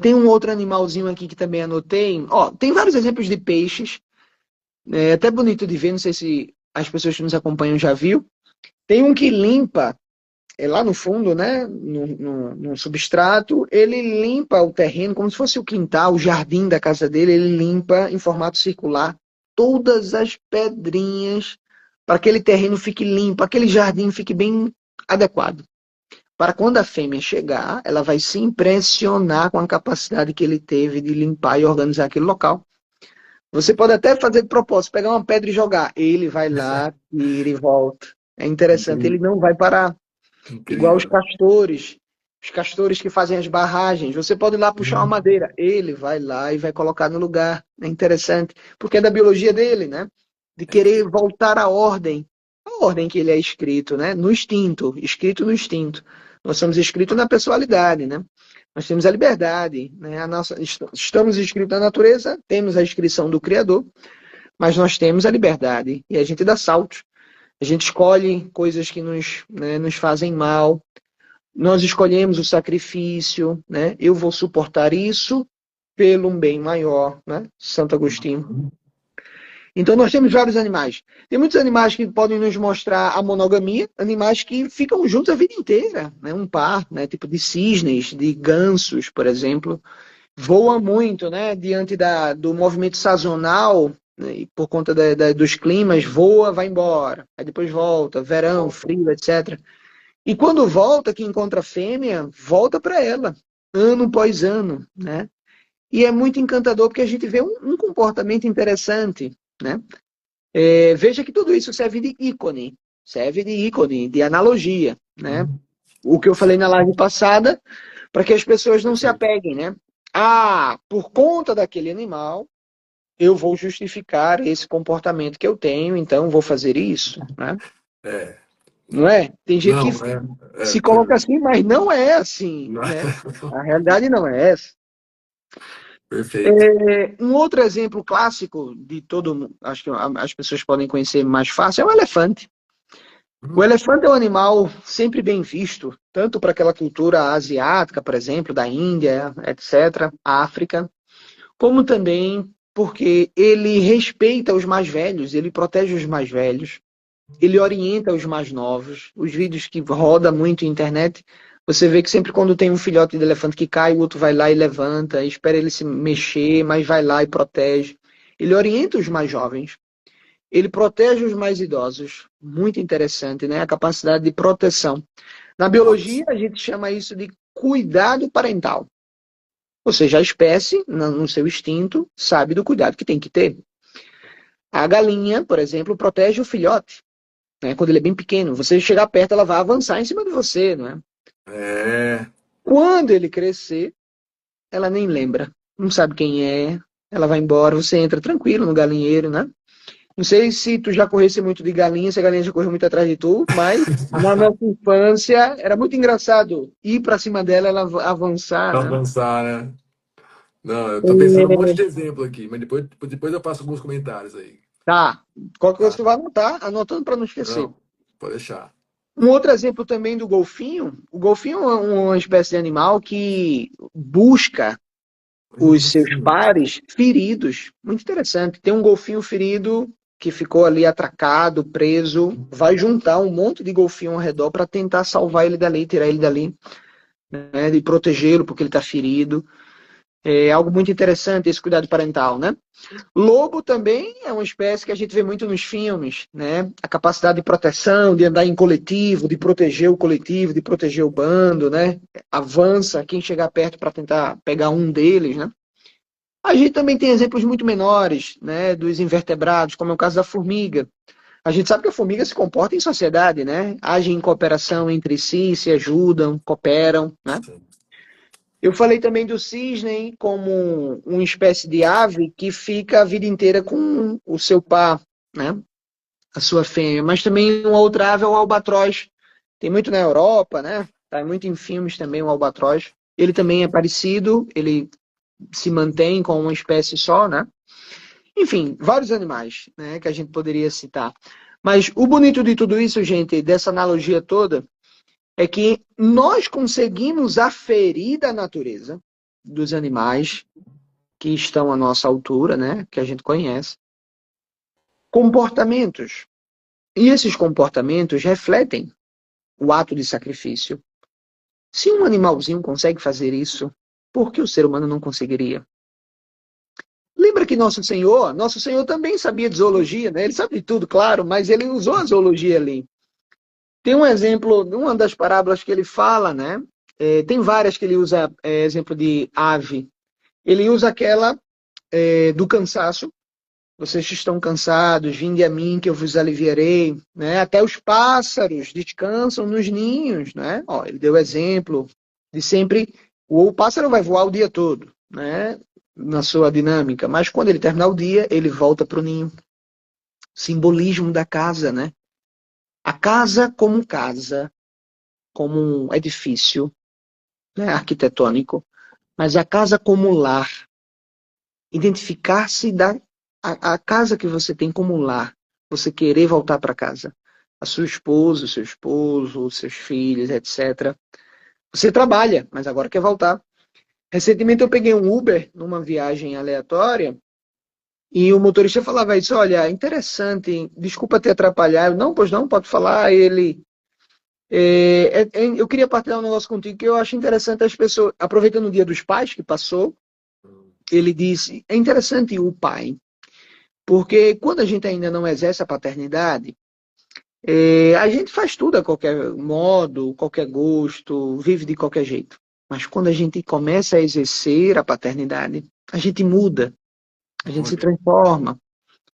Speaker 2: Tem um outro animalzinho aqui que também anotei. Ó, tem vários exemplos de peixes. É até bonito de ver, não sei se as pessoas que nos acompanham já viu. Tem um que limpa, lá no fundo, né? No substrato, ele limpa o terreno como se fosse o quintal, o jardim da casa dele. Ele limpa em formato circular todas as pedrinhas para que aquele terreno fique limpo, aquele jardim fique bem adequado. Para quando a fêmea chegar, ela vai se impressionar com a capacidade que ele teve de limpar e organizar aquele local. Você pode até fazer de propósito, pegar uma pedra e jogar. Ele vai lá, tira e volta. É interessante, ele
Speaker 1: Incrível.
Speaker 2: não vai parar. Igual
Speaker 1: Incrível.
Speaker 2: os castores que fazem as barragens. Você pode ir lá puxar uma madeira. Ele vai lá e vai colocar no lugar. É interessante, porque é da biologia dele, né? De
Speaker 1: É
Speaker 2: querer
Speaker 1: incrível.
Speaker 2: voltar à ordem. A ordem que ele é escrito, né? No instinto, escrito no instinto. Nós somos escritos na pessoalidade, né? Nós temos a liberdade, né? Estamos escritos na natureza, temos a inscrição do Criador, mas nós temos a liberdade e a gente dá saltos. A gente escolhe coisas que nos fazem mal. Nós escolhemos o sacrifício, né? Eu vou suportar isso pelo um bem maior, né? Santo Agostinho. Então nós temos vários animais. Tem muitos animais que podem nos mostrar a monogamia, animais que ficam juntos a vida inteira, né? Um par, né? Tipo de cisnes, de gansos, por exemplo, voa muito, né? Diante do movimento sazonal, né? E por conta dos climas, voa, vai embora, aí depois volta, verão, frio, etc. E quando volta, que encontra a fêmea, volta para ela, ano após ano, né? E é muito encantador porque a gente vê um comportamento interessante, né? Veja que tudo isso serve de ícone, de analogia, né? O que eu falei na live passada, para que as pessoas não se
Speaker 1: Perfeito.
Speaker 2: apeguem, né? Ah, por conta daquele animal, eu vou justificar esse comportamento que eu tenho, então vou fazer isso, né?
Speaker 1: É.
Speaker 2: Não é? Tem gente que
Speaker 1: Não,
Speaker 2: se coloca
Speaker 1: porque.
Speaker 2: assim, mas não é assim, né? A realidade não é essa.
Speaker 1: Perfeito.
Speaker 2: Um outro exemplo clássico de todo mundo, acho que as pessoas podem conhecer mais fácil, é o elefante. O elefante é um animal sempre bem visto, tanto para aquela cultura asiática, por exemplo, da Índia, etc., África, como também porque ele respeita os mais velhos, ele protege os mais velhos, ele orienta os mais novos. Os vídeos que roda muito na internet, você vê que sempre quando tem um filhote de elefante que cai, o outro vai lá e levanta, espera ele se mexer, mas vai lá e protege. Ele orienta os mais jovens. Ele protege os mais idosos. Muito interessante, né? A capacidade de proteção. Na biologia,
Speaker 1: Nossa.
Speaker 2: a gente chama isso de cuidado parental. Ou seja, a espécie, no seu instinto, sabe do cuidado que tem que ter. A galinha, por exemplo, protege o filhote, né? Quando ele é bem pequeno. Você chegar perto, ela vai avançar em cima de você, não é?
Speaker 1: É.
Speaker 2: Quando ele crescer, ela nem lembra. Não sabe quem é. Ela vai embora, você entra tranquilo no galinheiro, né? Não sei se tu já corresse muito de galinha, se a galinha já correu muito atrás de tu, mas na nossa infância era muito engraçado ir para cima dela, ela avançar, né?
Speaker 1: Avançar, né? Não, eu tô pensando um monte de exemplo aqui, mas depois eu passo alguns comentários aí.
Speaker 2: Tá. Qualquer coisa
Speaker 1: Tá?
Speaker 2: tu vai anotar, anotando para não esquecer.
Speaker 1: Não, pode deixar.
Speaker 2: Um outro exemplo também do golfinho. O golfinho é uma espécie de animal que busca os seus
Speaker 1: Sim.
Speaker 2: pares feridos. Muito interessante. Tem um golfinho ferido que ficou ali atracado, preso, vai juntar um monte de golfinho ao redor para tentar salvar ele dali, tirar ele dali, né, e protegê-lo porque ele está ferido. É algo muito interessante esse cuidado parental, né? Lobo também é uma espécie que a gente vê muito nos filmes, né? A capacidade de proteção, de andar em coletivo, de proteger o coletivo, de proteger o bando, né? Avança quem chegar perto para tentar pegar um deles, né? A gente também tem exemplos muito menores, né? Dos invertebrados, como é o caso da formiga. A gente sabe que a formiga se comporta em sociedade, né? Agem em cooperação entre si, se ajudam, cooperam, né?
Speaker 1: Sim.
Speaker 2: Eu falei também do cisne como uma espécie de ave que fica a vida inteira com o seu par, né? A sua fêmea. Mas também uma outra ave é o albatroz. Tem muito na Europa, né? Tá muito em filmes também o albatroz. Ele também é parecido, ele se mantém com uma espécie só, né? Enfim, vários animais, né, que a gente poderia citar. Mas o bonito de tudo isso, gente, dessa analogia toda, é que nós conseguimos aferir da natureza dos animais que estão à nossa altura, né, que a gente conhece, comportamentos. E esses comportamentos refletem o ato de sacrifício. Se um animalzinho consegue fazer isso, por que o ser humano não conseguiria? Lembra que Nosso Senhor também sabia de zoologia, né? Ele sabe de tudo, claro, mas ele usou a zoologia ali. Tem um exemplo, uma das parábolas que ele fala, né? Tem várias que ele usa, exemplo de ave. Ele usa aquela do cansaço. Vocês estão cansados, vinde a mim que eu vos aliviarei, né? Até os pássaros descansam nos ninhos, né? Ó, ele deu exemplo de sempre o pássaro vai voar o dia todo, né? Na sua dinâmica, mas quando ele terminar o dia, ele volta para o ninho. Simbolismo da casa, né? A casa, como um edifício, né, arquitetônico, mas a casa como lar. Identificar-se da a casa que você tem como lar, você querer voltar para casa. A sua esposa, o seu esposo, os seus filhos, etc. Você trabalha, mas agora quer voltar. Recentemente eu peguei um Uber numa viagem aleatória e o motorista falava isso, olha, interessante, desculpa te atrapalhar. Eu, não, pois não, pode falar. Ele, eu queria partilhar um negócio contigo que eu acho interessante as pessoas, aproveitando o Dia dos Pais que passou, ele disse, é interessante o pai, porque quando a gente ainda não exerce a paternidade, a gente faz tudo a qualquer modo, qualquer gosto, vive de qualquer jeito. Mas quando a gente começa a exercer a paternidade, a gente muda, a gente se
Speaker 1: Olha,
Speaker 2: transforma.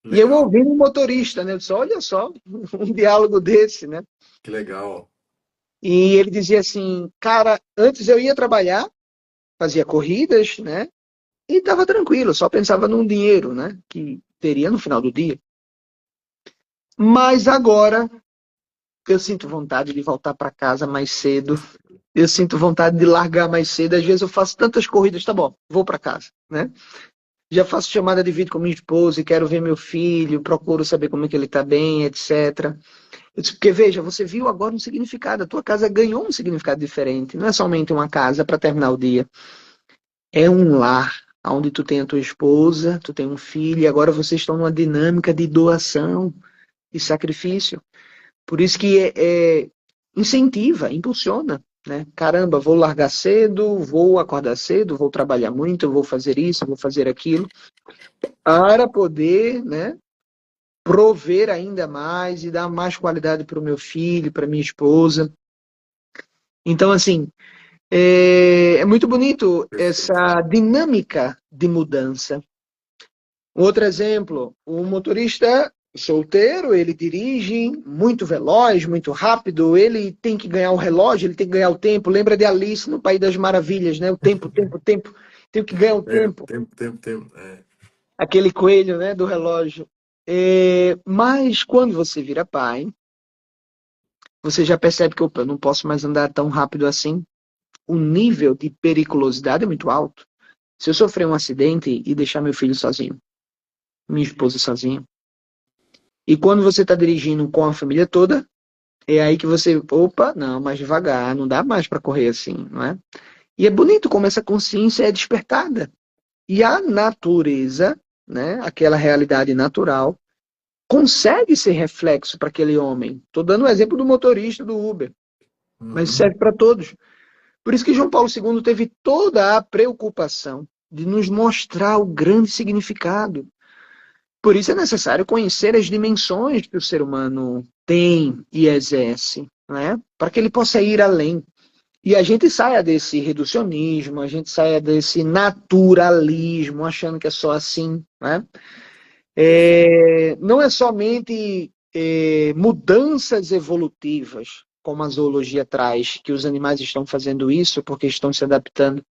Speaker 2: E eu
Speaker 1: legal,
Speaker 2: ouvi um motorista, né? Eu disse, olha só, um diálogo desse, né?
Speaker 1: que legal.
Speaker 2: E ele dizia assim, cara, antes eu ia trabalhar, fazia corridas, né? E estava tranquilo, só pensava num dinheiro, né? Que teria no final do dia. Mas agora eu sinto vontade de voltar para casa mais cedo. Eu sinto vontade de largar mais cedo. Às vezes eu faço tantas corridas, tá bom, vou para casa, né? Já faço chamada de vídeo com minha esposa e quero ver meu filho, procuro saber como é que ele está bem, etc. Eu disse, porque veja, você viu agora um significado, a tua casa ganhou um significado diferente. Não é somente uma casa para terminar o dia. É um lar onde tu tem a tua esposa, tu tem um filho, e agora vocês estão numa dinâmica de doação e sacrifício. Por isso que incentiva, impulsiona, né? Caramba, vou largar cedo, vou acordar cedo, vou trabalhar muito, vou fazer isso, vou fazer aquilo, para poder, né, prover ainda mais e dar mais qualidade para o meu filho, para minha esposa. Então, assim, é muito bonito
Speaker 1: Perfeito.
Speaker 2: essa dinâmica de mudança. Outro exemplo, o motorista solteiro, ele dirige muito veloz, muito rápido, ele tem que ganhar o relógio, ele tem que ganhar o tempo. Lembra de Alice no País das Maravilhas, né? O tempo, tempo, tempo. Tem que ganhar o tempo.
Speaker 1: Tempo. É.
Speaker 2: Aquele coelho, né, do relógio. Mas quando você vira pai, você já percebe que, opa, eu não posso mais andar tão rápido assim. O nível de periculosidade é muito alto. Se eu sofrer um acidente e deixar meu filho sozinho, minha esposa sozinha, e quando você está dirigindo com a família toda, é aí que você, opa, não, mais devagar, não dá mais para correr assim, não é? E é bonito como essa consciência é despertada. E a natureza, né, aquela realidade natural, consegue ser reflexo para aquele homem. Estou dando o exemplo do motorista do Uber, mas
Speaker 1: Uhum.
Speaker 2: serve para todos. Por isso que João Paulo II teve toda a preocupação de nos mostrar o grande significado. Por isso é necessário conhecer as dimensões que o ser humano tem e exerce, né? Para que ele possa ir além. E a gente saia desse reducionismo, a gente saia desse naturalismo, achando que é só assim, né?
Speaker 1: Perfeito.
Speaker 2: Não é somente mudanças evolutivas, como a zoologia traz, que os animais estão fazendo isso porque estão se adaptando,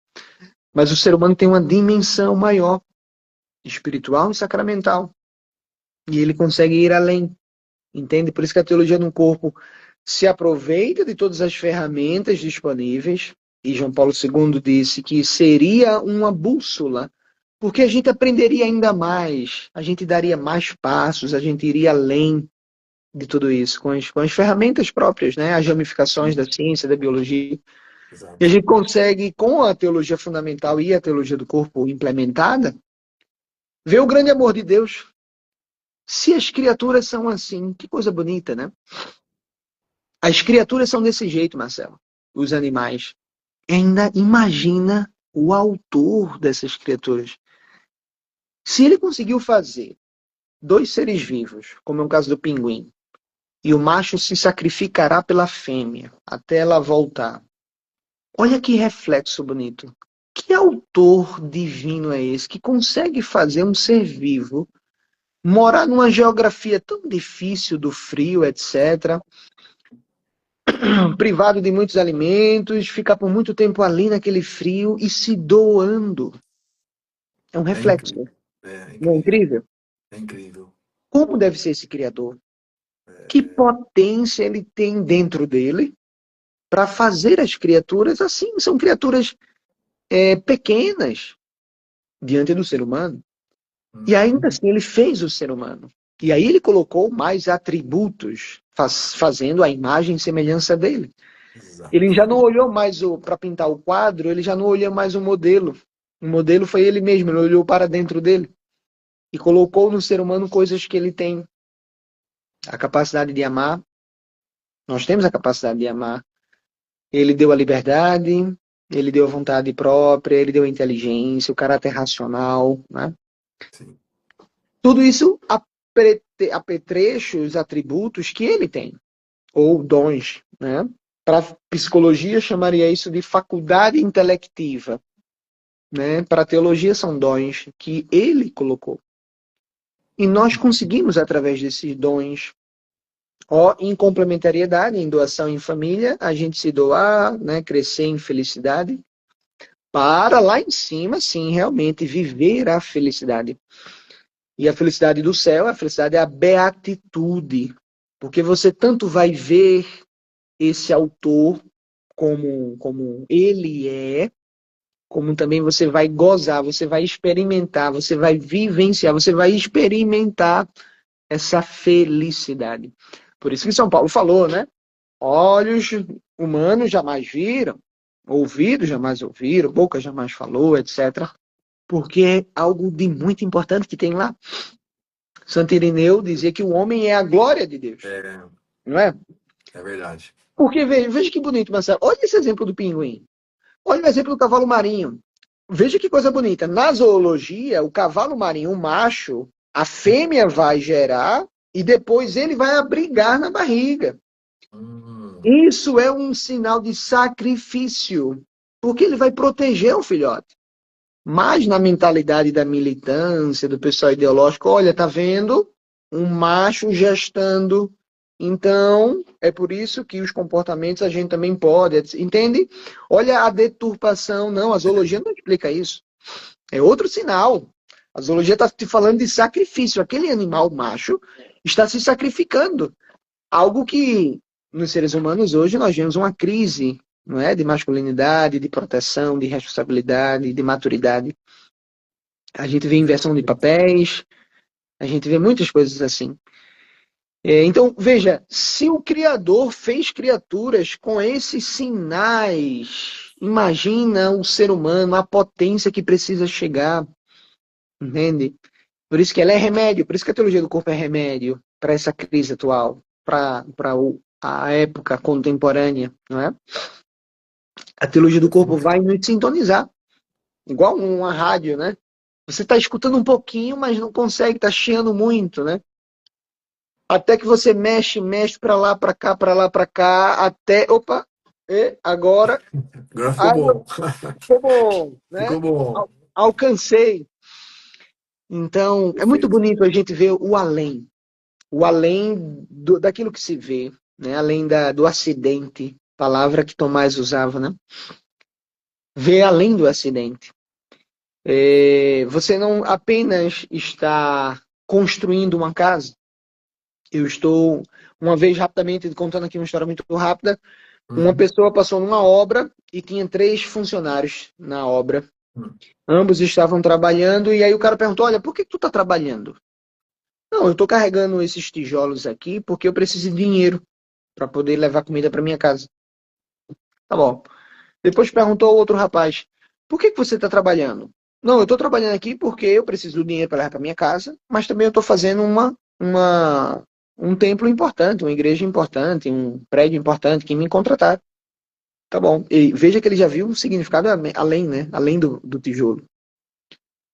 Speaker 2: mas o ser humano tem uma dimensão maior, espiritual e sacramental, e ele consegue ir além, entende? Por isso que a teologia do corpo se aproveita de todas as ferramentas disponíveis e João Paulo II disse que seria uma bússola, porque a gente aprenderia ainda mais, a gente daria mais passos, a gente iria além de tudo isso, com as ferramentas próprias, né? As ramificações
Speaker 1: Sim,
Speaker 2: da ciência, da biologia. E a
Speaker 1: exato.
Speaker 2: gente consegue, com a teologia fundamental e a teologia do corpo implementada, ver o grande amor de Deus. Se as criaturas são assim, que coisa bonita, né? As criaturas são desse jeito, Marcelo, os animais. Ainda imagina o autor dessas criaturas. Se ele conseguiu fazer dois seres vivos, como é o caso do pinguim, e o macho se sacrificará pela fêmea até ela voltar. Olha que reflexo bonito. Que autor divino é esse que consegue fazer um ser vivo morar numa geografia tão difícil do frio, etc., privado de muitos alimentos, ficar por muito tempo ali naquele frio e se doando? É um
Speaker 1: É
Speaker 2: reflexo.
Speaker 1: incrível. É
Speaker 2: Não é
Speaker 1: incrível.
Speaker 2: incrível?
Speaker 1: É incrível.
Speaker 2: Como deve ser esse Criador? Que potência ele tem dentro dele para fazer as criaturas assim? São criaturas pequenas diante do ser humano. E ainda
Speaker 1: Uhum.
Speaker 2: assim ele fez o ser humano. E aí ele colocou mais atributos, fazendo a imagem e semelhança dele. Ele
Speaker 1: Exato.
Speaker 2: já não olhou mais para pintar o quadro, ele já não olhou mais o modelo. O modelo foi ele mesmo, ele olhou para dentro dele e colocou no ser humano coisas que ele tem. A capacidade de amar, nós temos a capacidade de amar. Ele deu a liberdade, ele deu a vontade própria, ele deu a inteligência, o caráter racional, né?
Speaker 1: Sim.
Speaker 2: Tudo isso apetrecha os atributos que ele tem, ou dons, né? Para a psicologia chamaria isso de faculdade intelectiva, né? Para a teologia são dons que ele colocou. E nós conseguimos, através desses dons, em complementariedade, em doação em família, a gente se doar, né? Crescer em felicidade, para lá em cima, sim, realmente viver a felicidade. E a felicidade do céu, a felicidade é a beatitude. Porque você tanto vai ver esse autor como ele é, como também você vai gozar, você vai experimentar, você vai vivenciar, você vai experimentar essa felicidade. Por isso que São Paulo falou, né? Olhos humanos jamais viram, ouvidos jamais ouviram, boca jamais falou, etc. Porque é algo de muito importante que tem lá. Santo Irineu dizia que o homem é a glória de Deus,
Speaker 1: É,
Speaker 2: não é?
Speaker 1: é verdade.
Speaker 2: Porque veja que bonito, Marcelo. Olha esse exemplo do pinguim. Olha o exemplo do cavalo marinho. Veja que coisa bonita. Na zoologia, o cavalo marinho, o macho, a fêmea vai gerar e depois ele vai abrigar na barriga.
Speaker 1: Hum,
Speaker 2: Isso é um sinal de sacrifício, porque ele vai proteger o filhote. Mas na mentalidade da militância, do pessoal ideológico, olha, tá vendo? Um macho gestando. Então, é por isso que os comportamentos a gente também pode, entende? Olha a deturpação. Não, a zoologia não explica isso. É outro sinal. A zoologia está te falando de sacrifício. Aquele animal macho está se sacrificando. Algo que nos seres humanos hoje nós vemos uma crise, não é? De masculinidade, de proteção, de responsabilidade, de maturidade. A gente vê inversão de
Speaker 1: exatamente.
Speaker 2: papéis, a gente vê muitas coisas assim. Então, veja, se o Criador fez criaturas com esses sinais, imagina o ser humano, a potência que precisa chegar, entende? Por isso que ela é remédio, por isso que a teologia do corpo é remédio para essa crise atual, para a época contemporânea, não é? A teologia do corpo
Speaker 1: Perfeito.
Speaker 2: vai nos sintonizar, igual uma rádio, né? Você está escutando um pouquinho, mas não consegue, está chiando muito, né? Até que você mexe, mexe para lá, para cá, para lá, para cá, até, opa, agora,
Speaker 1: Agora ficou
Speaker 2: ai,
Speaker 1: bom.
Speaker 2: ficou bom, né?
Speaker 1: Ficou bom.
Speaker 2: Alcancei. Então, é muito
Speaker 1: Perfeito.
Speaker 2: bonito a gente ver o além daquilo que se vê, né? Além do acidente, palavra que Tomás usava, né? Ver além do acidente. Você não apenas está construindo uma casa. Eu estou, uma vez rapidamente, contando aqui uma história muito rápida, Uma
Speaker 1: Uhum.
Speaker 2: pessoa passou numa obra e tinha 3 funcionários na obra.
Speaker 1: Uhum.
Speaker 2: Ambos estavam trabalhando e aí o cara perguntou, olha, por que tu tá trabalhando? Não, eu tô carregando esses tijolos aqui porque eu preciso de dinheiro para poder levar comida para minha casa. Tá bom. Depois perguntou o outro rapaz, por que que você está trabalhando? Não, eu estou trabalhando aqui porque eu preciso do dinheiro para levar para minha casa, mas também eu estou fazendo um templo importante, uma igreja importante, um prédio importante que me contratar. Tá bom. E veja que ele já viu o significado além, né? Além do tijolo.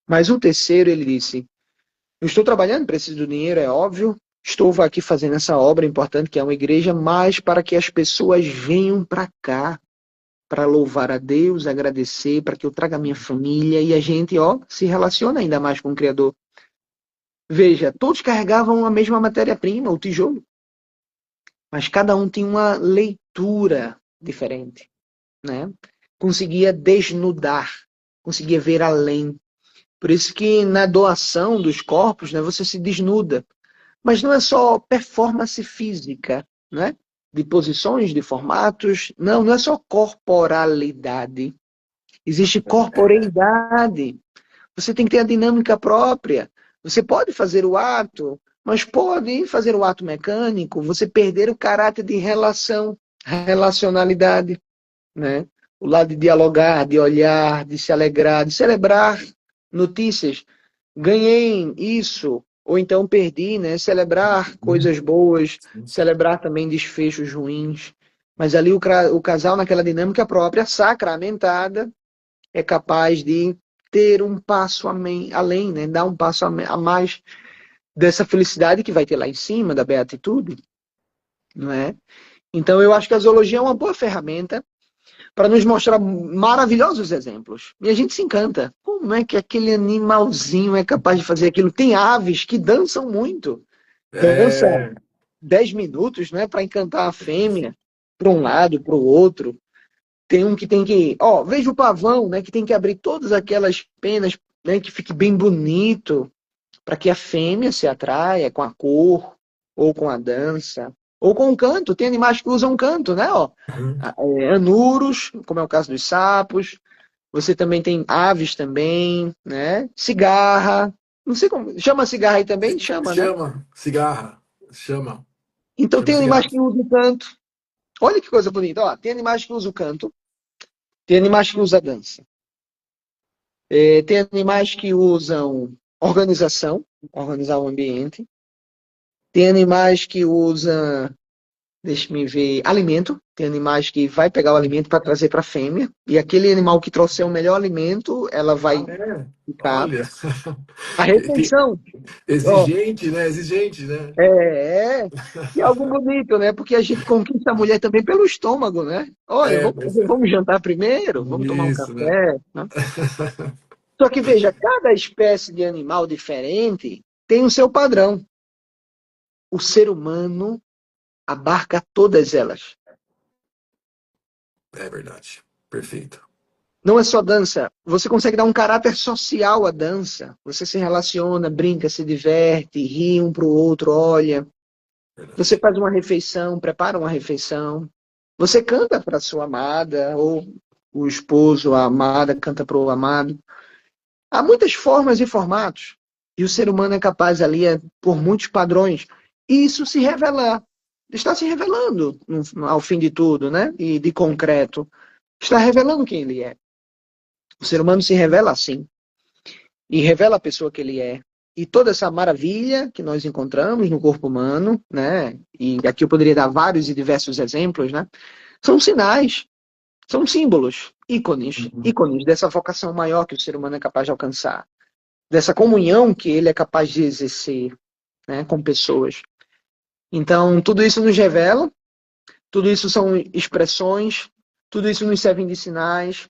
Speaker 2: Mas o terceiro, ele disse, eu estou trabalhando, preciso do dinheiro, é óbvio. Estou aqui fazendo essa obra importante, que é uma igreja, mas para que as pessoas venham para cá para louvar a Deus, agradecer, para que eu traga a minha família e a gente, ó, se relaciona ainda mais com o Criador. Veja, todos carregavam a mesma matéria-prima, o tijolo, mas cada um tinha uma leitura diferente, né? Conseguia desnudar, conseguia ver além. Por isso que na doação dos corpos, né, você se desnuda. Mas não é só performance física, né? De posições, de formatos. Não, não é só corporalidade. Existe corporeidade. Você tem que ter a dinâmica própria. Você pode fazer o ato, mas pode fazer o ato mecânico, você perder o caráter de relação, relacionalidade, né? O lado de dialogar, de olhar, de se alegrar, de celebrar notícias. Ganhei isso, ou então perdi, né? Celebrar
Speaker 1: Uhum.
Speaker 2: coisas boas,
Speaker 1: Sim, sim.
Speaker 2: celebrar também desfechos ruins. Mas ali o casal, naquela dinâmica própria, sacramentada, é capaz de ter um passo além, né? Dar um passo a mais dessa felicidade que vai ter lá em cima, da beatitude, não é? Então eu acho que a zoologia é uma boa ferramenta para nos mostrar maravilhosos exemplos. E a gente se encanta. Como é que aquele animalzinho é capaz de fazer aquilo? Tem aves que dançam muito. Dança
Speaker 1: É,
Speaker 2: 10 minutos, né, para encantar a fêmea, para um lado, para o outro. Tem um que tem que, ó, veja o pavão, né, que tem que abrir todas aquelas penas, né, que fique bem bonito, para que a fêmea se atraia com a cor, ou com a dança, ou com o canto. Tem animais que usam canto, né, ó.
Speaker 1: uhum.
Speaker 2: Anuros, como é o caso dos sapos. Você também tem aves também, né? Cigarra. Não sei como. Chama cigarra aí também? Chama, né?
Speaker 1: Chama, cigarra, chama,
Speaker 2: Então
Speaker 1: chama
Speaker 2: tem animais
Speaker 1: cigarra.
Speaker 2: que usam o canto. Olha que coisa bonita. Ó, tem animais que usam o canto. Tem animais que usam a dança. Tem animais que usam organização, organizar o ambiente. Tem animais que usam, deixa-me ver, alimento. Tem animais que vai pegar o alimento para trazer para a fêmea. E aquele animal que trouxer o melhor alimento, ela
Speaker 1: Ah,
Speaker 2: vai
Speaker 1: é?
Speaker 2: ficar.
Speaker 1: Olha,
Speaker 2: A
Speaker 1: Tem-
Speaker 2: refeição. Ó,
Speaker 1: exigente, né? Exigente, né?
Speaker 2: E algo bonito, né? Porque a gente conquista a mulher também pelo estômago, né? Olha,
Speaker 1: É, pois é.
Speaker 2: vamos jantar primeiro, vamos tomar um
Speaker 1: Isso, né?
Speaker 2: café, né? Só que veja, cada espécie de animal diferente tem o seu padrão. O ser humano abarca todas elas.
Speaker 1: É verdade. Perfeito.
Speaker 2: Não é só dança. Você consegue dar um caráter social à dança. Você se relaciona, brinca, se diverte, ri um para o outro, olha. Você
Speaker 1: Verdade.
Speaker 2: faz uma refeição, prepara uma refeição. Você canta para sua amada, ou o esposo, a amada, canta para o amado. Há muitas formas e formatos. E o ser humano é capaz ali, por muitos padrões. E isso se revelar. Está se revelando ao fim de tudo, né? E de concreto. Está revelando quem ele é. O ser humano se revela assim. E revela a pessoa que ele é. E toda essa maravilha que nós encontramos no corpo humano, né? E aqui eu poderia dar vários e diversos exemplos, né? São sinais, são símbolos, ícones,
Speaker 1: Uhum.
Speaker 2: ícones dessa vocação maior que o ser humano é capaz de alcançar, dessa comunhão que ele é capaz de exercer, né, com pessoas. Então, tudo isso nos revela, tudo isso são expressões, tudo isso nos serve de sinais.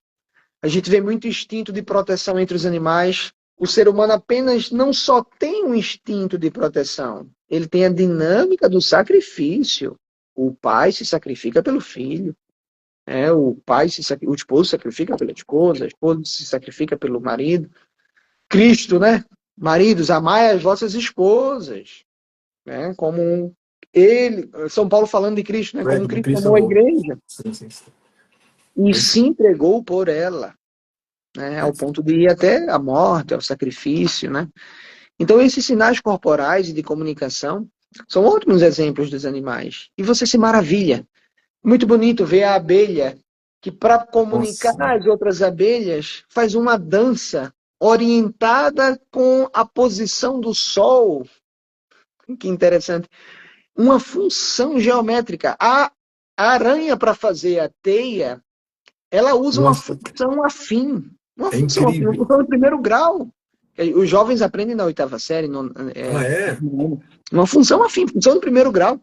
Speaker 2: A gente vê muito instinto de proteção entre os animais. O ser humano apenas não só tem um instinto de proteção, ele tem a dinâmica do sacrifício. O pai se sacrifica pelo filho. O pai, o esposo se sacrifica pela esposa, a esposa se sacrifica pelo marido. Cristo, né? Maridos, amai as vossas esposas, né? Como São Paulo falando de Cristo, né? Como
Speaker 1: Como
Speaker 2: Cristo
Speaker 1: Cristo
Speaker 2: amou a
Speaker 1: amou.
Speaker 2: igreja
Speaker 1: Sim, sim, sim.
Speaker 2: e se
Speaker 1: Perfeito.
Speaker 2: entregou por ela, né? Ao
Speaker 1: Perfeito.
Speaker 2: ponto de ir até a morte, ao sacrifício, né? Então, esses sinais corporais e de comunicação são ótimos exemplos dos animais. E você se maravilha. Muito bonito ver a abelha que, para comunicar
Speaker 1: Nossa.
Speaker 2: às outras abelhas, faz uma dança orientada com a posição do sol. Que interessante. Uma função geométrica. A aranha, para fazer a teia, ela usa uma
Speaker 1: Nossa,
Speaker 2: função afim. Uma
Speaker 1: é
Speaker 2: função afim, uma
Speaker 1: incrível.
Speaker 2: função de primeiro grau. Os jovens aprendem na oitava série,
Speaker 1: Ah, é?
Speaker 2: uma função afim, função de primeiro grau.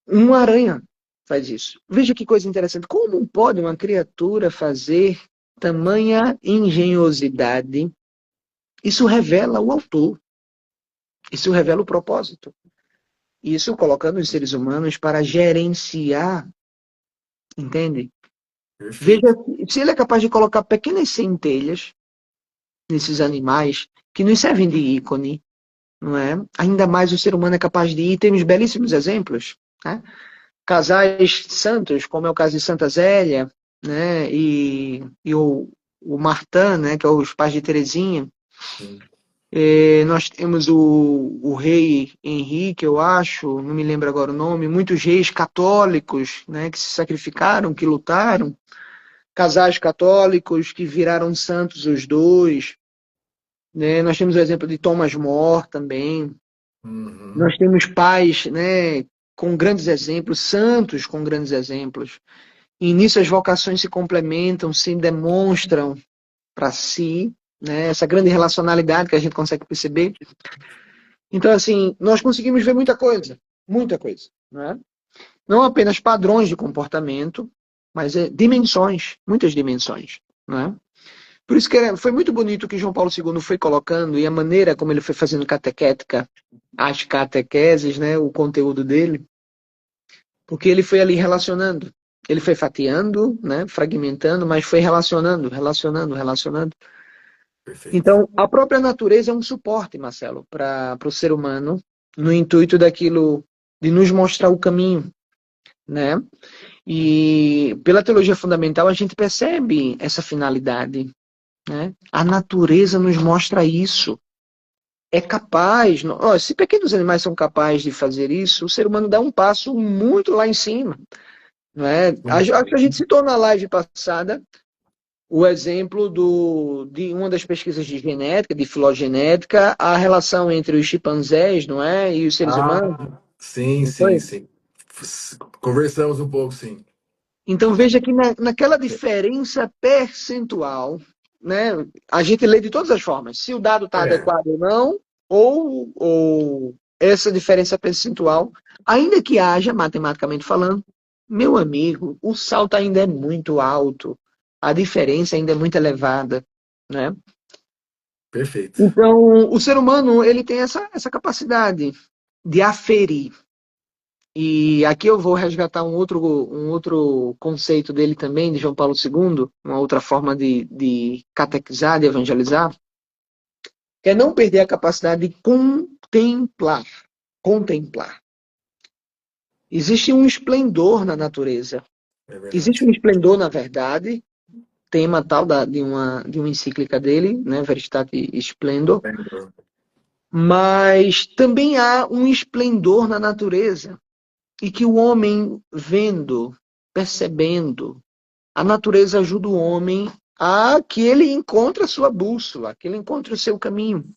Speaker 2: Uma aranha faz isso. Veja que coisa interessante. Como pode uma criatura fazer tamanha engenhosidade? Isso revela o autor. Isso revela o propósito. Isso colocando os seres humanos para gerenciar, entende? Veja,
Speaker 1: Perfeito.
Speaker 2: se ele é capaz de colocar pequenas centelhas nesses animais que nos servem de ícone, não é? Ainda mais o ser humano é capaz de ir. Temos belíssimos exemplos, né? Casais santos, como é o caso de Santa Zélia, né? E o Martã, né? Que é os pais de Teresinha.
Speaker 1: Sim.
Speaker 2: Nós temos o rei Henrique, eu acho, não me lembro agora o nome, muitos reis católicos, né? Que se sacrificaram, que lutaram. Casais católicos que viraram santos os dois, né? Nós temos o exemplo de Thomas More também.
Speaker 1: Uhum.
Speaker 2: Nós temos pais, né, com grandes exemplos, santos com grandes exemplos. E nisso as vocações se complementam, se demonstram para si, né, essa grande relacionalidade que a gente consegue perceber. Então, assim, nós conseguimos ver muita coisa, né? Não apenas padrões de comportamento, mas dimensões, muitas dimensões, né? Por isso que foi muito bonito o que João Paulo II foi colocando e a maneira como ele foi fazendo catequética, as catequeses, né, o conteúdo dele, porque ele foi ali relacionando. Ele foi fatiando, né, fragmentando, mas foi relacionando, relacionando, relacionando.
Speaker 1: Perfeito.
Speaker 2: Então, a própria natureza é um suporte, Marcelo, para o ser humano, no intuito daquilo de nos mostrar o caminho, né? E pela teologia fundamental a gente percebe essa finalidade, né? A natureza nos mostra isso. É capaz, se pequenos animais são capazes de fazer isso, o ser humano dá um passo muito lá em cima. Não é? Acho que a gente
Speaker 1: Uhum.
Speaker 2: citou na live passada o exemplo de uma das pesquisas de genética, de filogenética, a relação entre os chimpanzés, não é, e os seres humanos.
Speaker 1: Ah, sim,
Speaker 2: Não
Speaker 1: sim,
Speaker 2: foi?
Speaker 1: sim. Conversamos um pouco, sim.
Speaker 2: Então veja que naquela diferença percentual, né, a gente lê de todas as formas, se o dado está
Speaker 1: É,
Speaker 2: adequado ou não, ou essa diferença percentual, ainda que haja, matematicamente falando, meu amigo, o salto ainda é muito alto, a diferença ainda é muito elevada, né?
Speaker 1: perfeito.
Speaker 2: Então, o ser humano, ele tem essa capacidade de aferir. E aqui eu vou resgatar um outro conceito dele também, de João Paulo II, uma outra forma de catequizar, de evangelizar, que é não perder a capacidade de contemplar. Contemplar. Existe um esplendor na natureza.
Speaker 1: É
Speaker 2: Existe
Speaker 1: verdade.
Speaker 2: um esplendor na verdade, tema tal de uma encíclica dele, né, Veritate Splendor,
Speaker 1: Lembro.
Speaker 2: mas também há um esplendor na natureza. E que o homem, vendo, percebendo, a natureza ajuda o homem a que ele encontre a sua bússola, que ele encontre o seu caminho,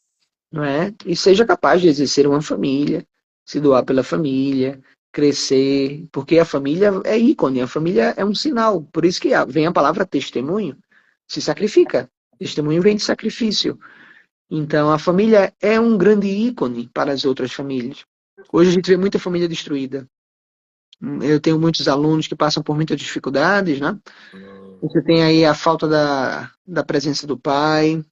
Speaker 2: não é? E seja capaz de exercer uma família, se doar pela família, crescer, porque a família é ícone, a família é um sinal. Por isso que vem a palavra testemunho, se sacrifica. Testemunho vem de sacrifício. Então, a família é um grande ícone para as outras famílias. Hoje a gente vê muita família destruída. Eu tenho muitos alunos que passam por muitas dificuldades, né?
Speaker 1: Hum,
Speaker 2: Você tem aí a falta da presença do pai,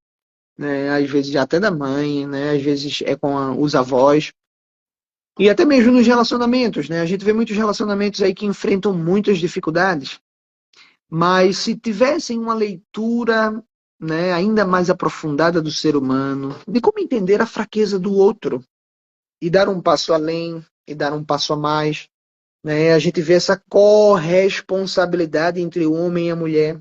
Speaker 2: né? Às vezes até da mãe, né? Às vezes é com os avós. E até mesmo nos relacionamentos, né? A gente vê muitos relacionamentos aí que enfrentam muitas dificuldades. Mas se tivessem uma leitura, né, ainda mais aprofundada do ser humano, de como entender a fraqueza do outro e dar um passo além, e dar um passo a mais, né? A gente vê essa corresponsabilidade entre o homem e a mulher,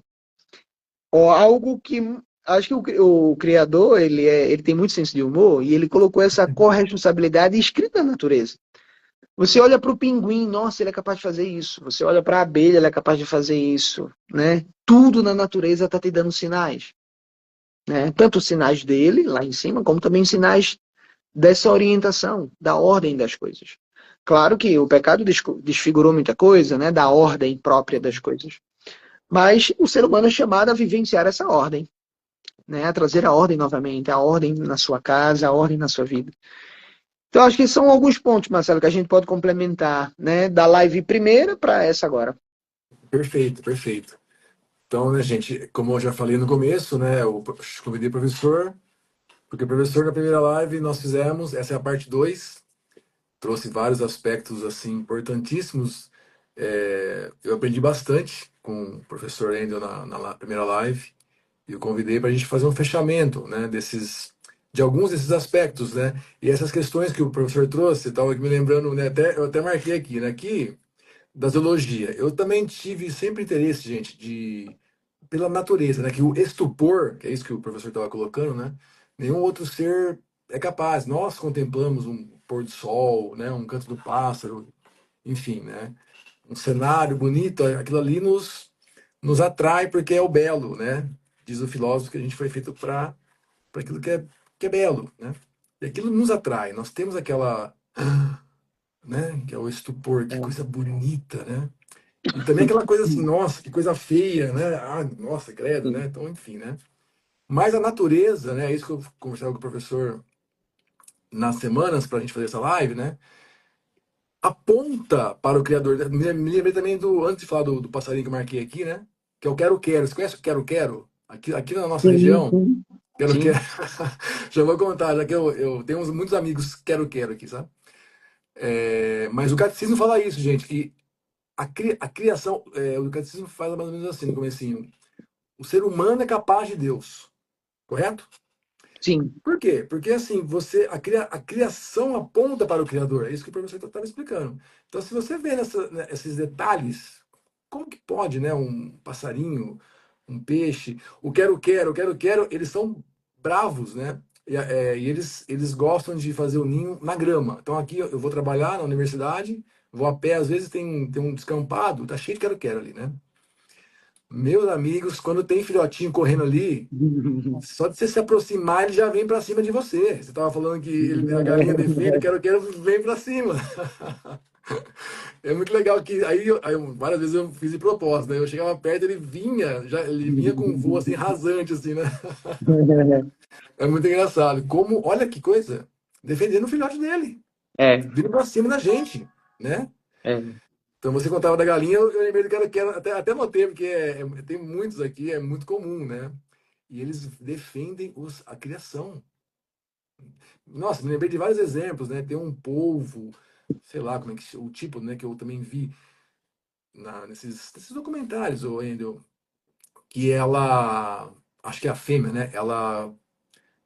Speaker 2: ou algo que acho que o criador ele tem muito senso de humor e ele colocou essa corresponsabilidade escrita na natureza. Você olha para o pinguim, nossa, ele é capaz de fazer isso. Você olha para a abelha, ela é capaz de fazer isso, né? Tudo na natureza está te dando sinais, né? Tanto os sinais dele lá em cima, como também sinais dessa orientação, da ordem das coisas. Claro que o pecado desfigurou muita coisa, né? Da ordem própria das coisas. Mas o ser humano é chamado a vivenciar essa ordem, né? A trazer a ordem novamente, a ordem na sua casa, a ordem na sua vida. Então, acho que são alguns pontos, Marcelo, que a gente pode complementar, né? Da live primeira para essa agora.
Speaker 1: Perfeito, perfeito. Então, né, gente, como eu já falei no começo, né, eu convidei o professor, porque o professor na primeira live nós fizemos, essa é a parte 2, trouxe vários aspectos assim importantíssimos. Eu aprendi bastante com o professor Endel na primeira live e eu convidei para a gente fazer um fechamento, né, de alguns desses aspectos, né, e essas questões que o professor trouxe, estava me lembrando, né, eu até marquei aqui, né, aqui da zoologia. Eu também tive sempre interesse, gente, pela natureza, né, que o estupor, que é isso que o professor estava colocando, né, nenhum outro ser é capaz. Nós contemplamos um pôr do sol, né, um canto do pássaro, enfim, né, um cenário bonito, aquilo ali nos atrai porque é o belo, né? Diz o filósofo que a gente foi feito para aquilo que é belo, né? E aquilo nos atrai. Nós temos aquela, né? Que é o estupor, que coisa bonita, né? E também aquela coisa assim, nossa, que coisa feia, né? Ah, nossa, credo, né? Então, enfim, né? Mas a natureza, né? É isso que eu conversava com o professor nas semanas para a gente fazer essa live, né? Aponta para o Criador. Me lembrei também antes de falar do passarinho que eu marquei aqui, né? Que é o quero-quero. Você conhece o quero-quero? Aqui na nossa
Speaker 2: Sim,
Speaker 1: região,
Speaker 2: sim.
Speaker 1: quero-quero.
Speaker 2: Sim.
Speaker 1: Já vou contar, já que eu tenho muitos amigos quero-quero aqui, sabe? Mas o catecismo fala isso, gente, que a criação, o catecismo fala mais ou menos assim no comecinho. O ser humano é capaz de Deus, correto?
Speaker 2: Sim.
Speaker 1: Por quê? Porque assim, a criação aponta para o Criador. É isso que o professor estava explicando. Então, se você vê esses detalhes, como que pode, né? Um passarinho, um peixe, o quero, eles são bravos, né? E eles gostam de fazer o ninho na grama. Então, aqui eu vou trabalhar na universidade, vou a pé, às vezes tem um descampado, tá cheio de quero ali, né? Meus amigos, quando tem filhotinho correndo ali, só de você se aproximar, ele já vem para cima de você. Você estava falando que a galinha defende, quero, vem para cima. É muito legal que várias vezes eu fiz de propósito, né? Eu chegava perto, ele vinha com um voo assim rasante assim, né? É muito engraçado. Olha que coisa, defendendo o filhote dele,
Speaker 2: É,
Speaker 1: vindo para cima da gente, né?
Speaker 2: é.
Speaker 1: Então você contava da galinha, eu lembrei do quero, até notei, porque tem muitos aqui, é muito comum, né? E eles defendem a criação. Nossa, me lembrei de vários exemplos, né? Tem um polvo, sei lá como é que o tipo, né? Que eu também vi nesses documentários, o Endel, que ela, acho que é a fêmea, né? Ela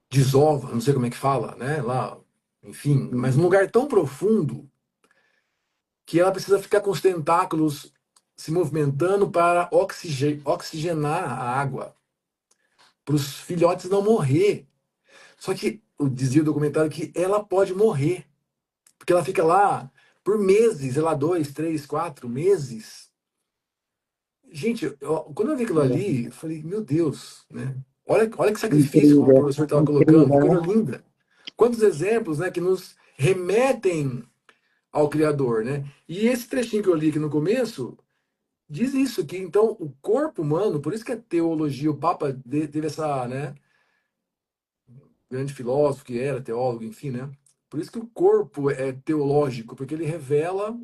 Speaker 1: desova, não sei como é que fala, né? Lá, enfim, mas num lugar tão profundo que ela precisa ficar com os tentáculos se movimentando para oxigenar a água, para os filhotes não morrer. Só que dizia o documentário que ela pode morrer. Porque ela fica lá por meses, sei lá, 2, 3, 4 meses. Gente, quando eu vi aquilo ali, eu falei, meu Deus, né? Olha que sacrifício, como o
Speaker 2: Incrível,
Speaker 1: professor estava colocando, que
Speaker 2: incrível,
Speaker 1: coisa
Speaker 2: né?
Speaker 1: linda. Quantos exemplos, né, que nos remetem ao Criador, né? E esse trechinho que eu li aqui no começo diz isso, que então o corpo humano, por isso que a teologia, o Papa teve essa, né, grande filósofo que era, teólogo, enfim, né? Por isso que o corpo é teológico, porque ele revela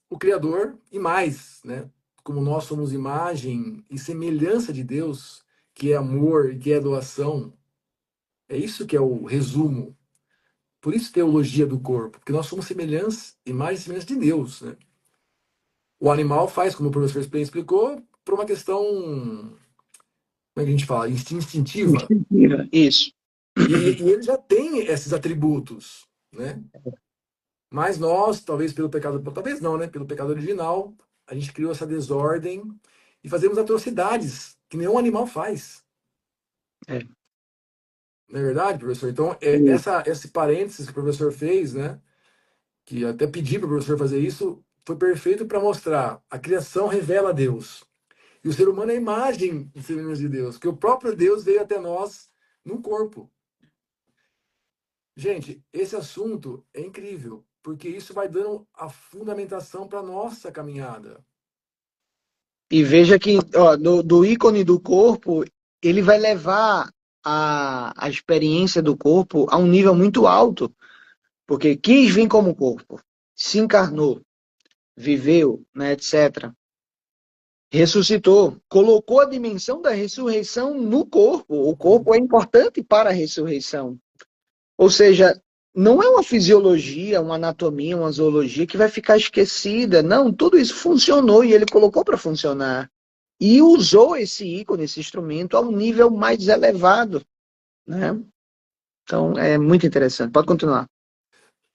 Speaker 1: o Criador e mais, né? Como nós somos imagem e semelhança de Deus, que é amor e que é doação, é isso que é o resumo. Por isso teologia do corpo, porque nós somos semelhança, imagem e semelhança de Deus, né? O animal faz, como o professor Spen explicou, por uma questão, como é que a gente fala, instintiva.
Speaker 2: Instintiva, isso.
Speaker 1: E ele já tem esses atributos, né? Mas nós, talvez pelo pecado, talvez não, né? Pelo pecado original, a gente criou essa desordem e fazemos atrocidades que nenhum animal faz.
Speaker 2: É.
Speaker 1: Não é verdade, professor? Então,
Speaker 2: E
Speaker 1: esse parênteses que o professor fez, né? Que até pedi para o professor fazer isso, foi perfeito para mostrar. A criação revela a Deus. E o ser humano é a imagem e semelhança de Deus, que o próprio Deus veio até nós num corpo. Gente, esse assunto é incrível, porque isso vai dando a fundamentação para a nossa caminhada.
Speaker 2: e veja que ó, do ícone do corpo, ele vai levar a experiência do corpo a um nível muito alto, porque quis vir como corpo, se encarnou, viveu, né, etc. Ressuscitou, colocou a dimensão da ressurreição no corpo. O corpo é importante para a ressurreição. Ou seja, não é uma fisiologia, uma anatomia, uma zoologia que vai ficar esquecida. Não, tudo isso funcionou e ele colocou para funcionar. E usou esse ícone, esse instrumento, a um nível mais elevado, né? Então, é muito interessante. Pode continuar.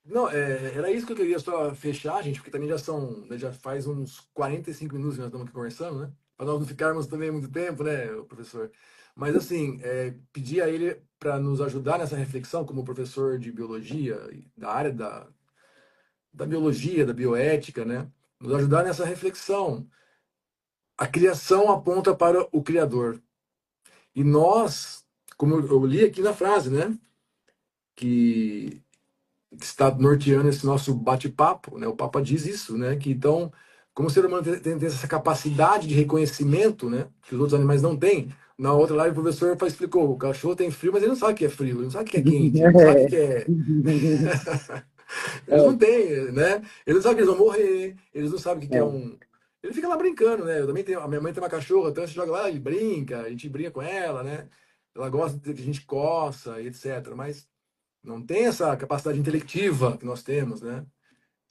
Speaker 1: Não, era isso que eu queria só fechar, gente, porque também né, já faz uns 45 minutos que nós estamos aqui conversando, né? Para nós não ficarmos também muito tempo, né, professor? Mas, assim, pedir a ele para nos ajudar nessa reflexão, como professor de biologia, da área da biologia, da bioética, né? Nos ajudar nessa reflexão. A criação aponta para o Criador. E nós, como eu li aqui na frase, né? Que está norteando esse nosso bate-papo, né? O Papa diz isso, né? Que então, como o ser humano tem essa capacidade de reconhecimento, né? Que os outros animais não têm. Na outra live o professor explicou, o cachorro tem frio, mas ele não sabe o que é frio, ele não sabe o que é quente, ele não sabe o que é... Eles não têm, né? Eles não sabem que eles vão morrer, eles não sabem o que é
Speaker 2: É,
Speaker 1: um... Ele fica lá brincando, né? Eu também tenho, a minha mãe tem uma cachorra, então a gente joga lá, ele brinca, a gente brinca com ela, né? Ela gosta de que a gente coça, etc. Mas não tem essa capacidade intelectiva que nós temos, né?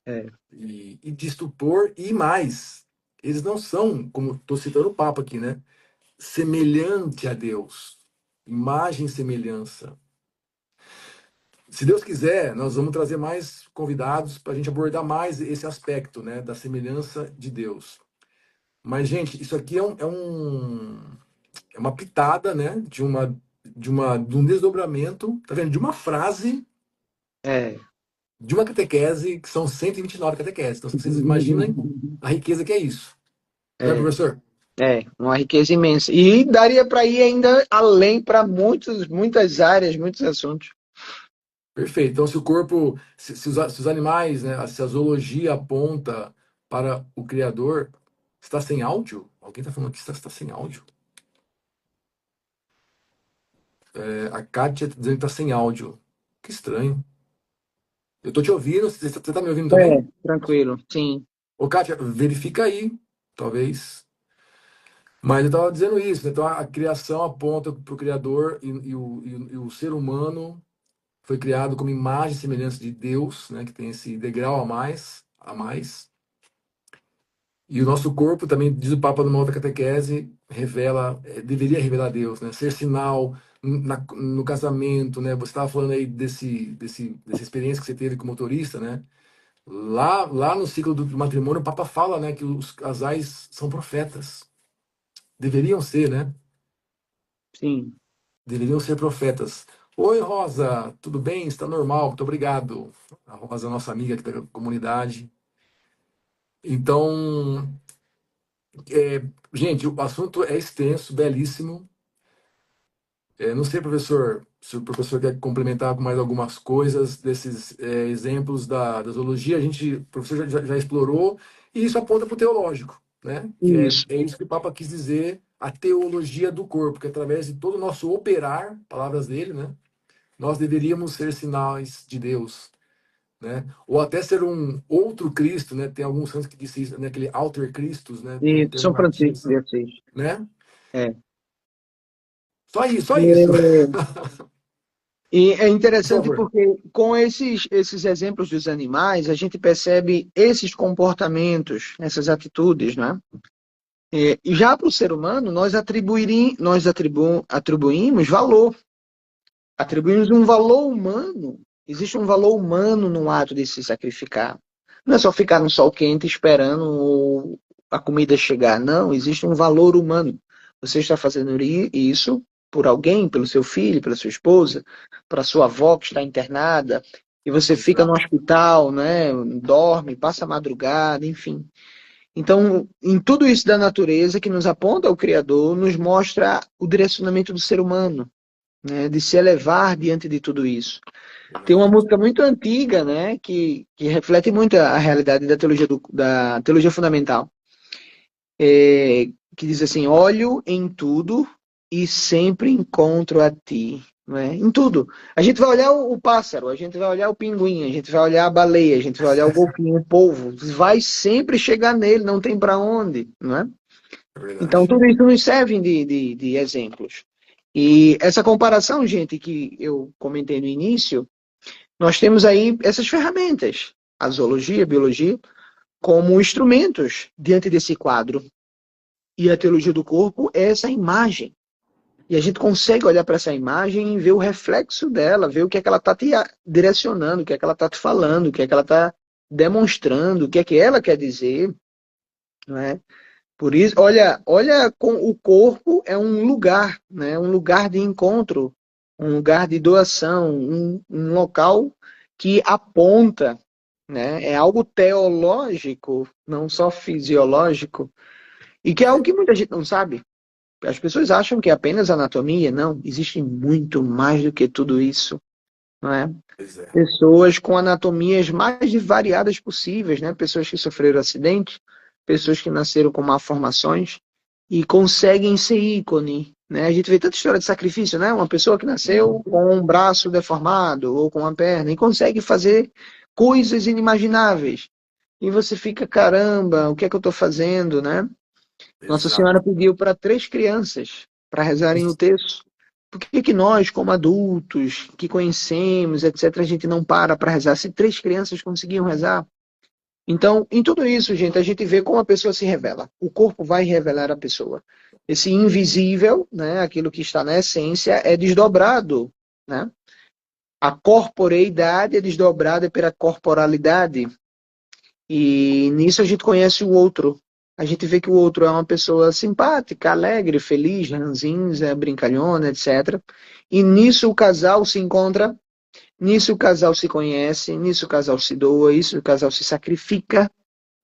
Speaker 2: é,
Speaker 1: E de estupor e mais. Eles não são, como estou citando o Papa aqui, né? Semelhante a Deus. Imagem e semelhança. Se Deus quiser, nós vamos trazer mais convidados para a gente abordar mais esse aspecto, né? Da semelhança de Deus. Mas, gente, isso aqui é uma pitada, né? De um desdobramento, tá vendo? De uma frase
Speaker 2: é.
Speaker 1: de uma catequese, que são 129 catequeses. Então, vocês imaginem a riqueza que é isso. Não é,
Speaker 2: É,
Speaker 1: professor?
Speaker 2: uma riqueza imensa. E daria para ir ainda além para muitas áreas, muitos assuntos.
Speaker 1: Perfeito. Então, se o corpo, se os animais, né, se a zoologia aponta para o Criador, está sem áudio? Alguém está falando que está sem áudio? A Kátia está dizendo que está sem áudio. Que estranho. Eu estou te ouvindo, você está me ouvindo
Speaker 2: É,
Speaker 1: também?
Speaker 2: tranquilo, sim.
Speaker 1: Ô, Kátia, verifica aí, talvez. Mas eu estava dizendo isso, né? Então a criação aponta para o Criador e o ser humano foi criado como imagem e semelhança de Deus, né? Que tem esse degrau a mais. E o nosso corpo, também diz o Papa numa outra catequese, revela, deveria revelar Deus, né? Ser sinal no casamento, né? Você estava falando aí dessa experiência que você teve com motorista, né? Lá no ciclo do matrimônio, o Papa fala, né, que os casais são profetas. Deveriam ser, né?
Speaker 2: Sim.
Speaker 1: Deveriam ser profetas. Oi, Rosa, tudo bem? Está normal, muito obrigado. A Rosa, nossa amiga aqui da comunidade. Então, gente, o assunto é extenso, belíssimo. Não sei, professor, se o professor quer complementar com mais algumas coisas desses exemplos da zoologia. O professor já explorou, e isso aponta para o teológico, né? Que
Speaker 2: Isso.
Speaker 1: é isso que o Papa quis dizer, a teologia do corpo, que através de todo o nosso operar, palavras dele, né? Nós deveríamos ser sinais de Deus, né? Ou até ser um outro Cristo, né? Tem alguns santos que dizem isso, né? Aquele alter Christus, né? Tem um
Speaker 2: E
Speaker 1: termo
Speaker 2: São Francisco
Speaker 1: latim,
Speaker 2: de Assis.
Speaker 1: né?
Speaker 2: É.
Speaker 1: Só isso, só isso.
Speaker 2: É, e é
Speaker 1: Por
Speaker 2: interessante
Speaker 1: favor.
Speaker 2: porque com esses exemplos dos animais, a gente percebe esses comportamentos, essas atitudes, né? E já para o ser humano, nós atribuímos valor. Atribuímos um valor humano Existe um valor humano no ato de se sacrificar. Não é só ficar no sol quente esperando a comida chegar. Não, existe um valor humano. Você está fazendo isso por alguém, pelo seu filho, pela sua esposa, para sua avó que está internada, e você fica no
Speaker 1: Exato.
Speaker 2: hospital, né? Dorme, passa a madrugada, enfim. Então, em tudo isso da natureza que nos aponta ao Criador, nos mostra o direcionamento do ser humano, né? De se elevar diante de tudo isso. Tem uma
Speaker 1: Verdade.
Speaker 2: música muito antiga, né, que reflete muito a realidade da teologia, da teologia fundamental, que diz assim: olho em tudo e sempre encontro a ti. Não é? Em tudo. A gente vai olhar o pássaro, a gente vai olhar o pinguim, a gente vai olhar a baleia, a gente vai olhar o golfinho, o polvo. Vai sempre chegar nele, não tem para onde. Não é?
Speaker 1: É
Speaker 2: Então,
Speaker 1: verdade.
Speaker 2: tudo isso nos serve de exemplos. E essa comparação, gente, que eu comentei no início, nós temos aí essas ferramentas, a zoologia, a biologia, como instrumentos diante desse quadro. E a teologia do corpo é essa imagem. E a gente consegue olhar para essa imagem e ver o reflexo dela, ver o que é que ela está te direcionando, o que é que ela está te falando, o que é que ela está demonstrando, o que é que ela quer dizer. Não é? Por isso, olha, com o corpo é um lugar, né? Um lugar de encontro, um lugar de doação, um local que aponta, né? É algo teológico, não só fisiológico, e que é algo que muita gente não sabe. As pessoas acham que é apenas anatomia, não, existe muito mais do que tudo isso, não é?
Speaker 1: Pois é.
Speaker 2: Pessoas com anatomias mais variadas possíveis, né? Pessoas que sofreram acidente, pessoas que nasceram com malformações e conseguem ser ícone, né? A gente vê tanta história de sacrifício, né? Uma pessoa que nasceu com um braço deformado ou com uma perna e consegue fazer coisas inimagináveis. E você fica, caramba, o que é que eu estou fazendo, né? Nossa
Speaker 1: Exato.
Speaker 2: Senhora pediu para 3 crianças para rezarem o texto. Por que que nós, como adultos, que conhecemos, etc., a gente não para rezar? Se 3 crianças conseguiam rezar. Então, em tudo isso, gente, a gente vê como a pessoa se revela. O corpo vai revelar a pessoa. Esse invisível, né, aquilo que está na essência, é desdobrado, né? A corporeidade é desdobrada pela corporalidade. E nisso a gente conhece o outro. A gente vê que o outro é uma pessoa simpática, alegre, feliz, ranzinza, brincalhona, etc. E nisso o casal se encontra, nisso o casal se conhece, nisso o casal se doa, isso o casal se sacrifica.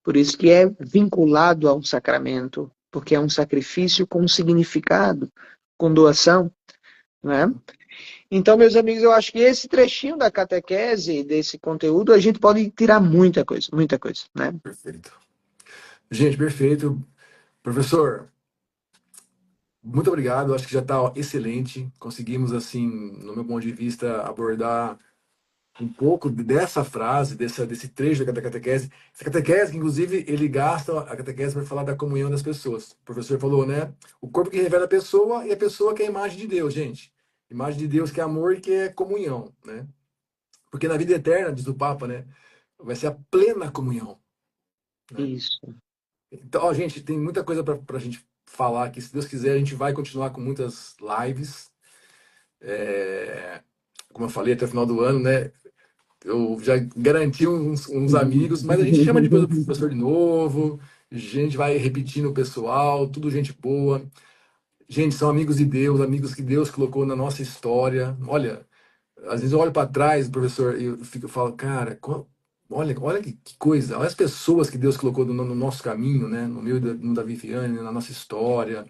Speaker 2: Por isso que é vinculado a um sacramento, porque é um sacrifício com significado, com doação, né? Então, meus amigos, eu acho que esse trechinho da catequese, desse conteúdo, a gente pode tirar muita coisa, né?
Speaker 1: Perfeito. Gente, perfeito. Professor, muito obrigado. Acho que já está excelente. Conseguimos, assim, no meu ponto de vista, abordar um pouco dessa frase, desse trecho da catequese. Essa catequese, que, inclusive, ele gasta a catequese para falar da comunhão das pessoas. O professor falou, né? O corpo que revela a pessoa e a pessoa que é a imagem de Deus, gente. Imagem de Deus que é amor e que é comunhão, né? Porque na vida eterna, diz o Papa, né? Vai ser a plena comunhão, né?
Speaker 2: Isso.
Speaker 1: Então, ó, gente, tem muita coisa para a gente falar aqui. Se Deus quiser, a gente vai continuar com muitas lives. É, como eu falei, até o final do ano, né? Eu já garanti uns amigos, mas a gente chama depois o professor de novo. A gente vai repetindo o pessoal, tudo gente boa. Gente, são amigos de Deus, amigos que Deus colocou na nossa história. Olha, às vezes eu olho para trás, professor, e eu falo, cara, olha que coisa, olha as pessoas que Deus colocou no nosso caminho, né? No meu, no da Viviane, na nossa história.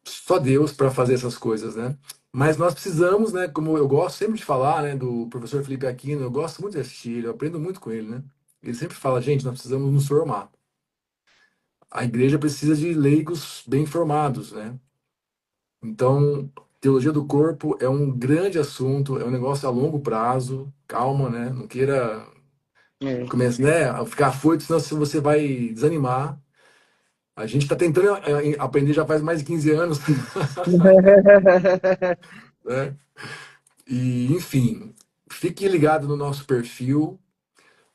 Speaker 1: Só Deus para fazer essas coisas, né? Mas nós precisamos, né? Como eu gosto sempre de falar, né? Do professor Felipe Aquino, eu gosto muito de assistir ele, eu aprendo muito com ele, né? Ele sempre fala, gente, nós precisamos nos formar. A igreja precisa de leigos bem formados, né? Então, teologia do corpo é um grande assunto, é um negócio a longo prazo. Calma, né? Não queira
Speaker 2: É.
Speaker 1: começar, né, a ficar afoito, senão você vai desanimar. A gente está tentando aprender já faz mais de 15 anos, né? E, enfim, fique ligado no nosso perfil.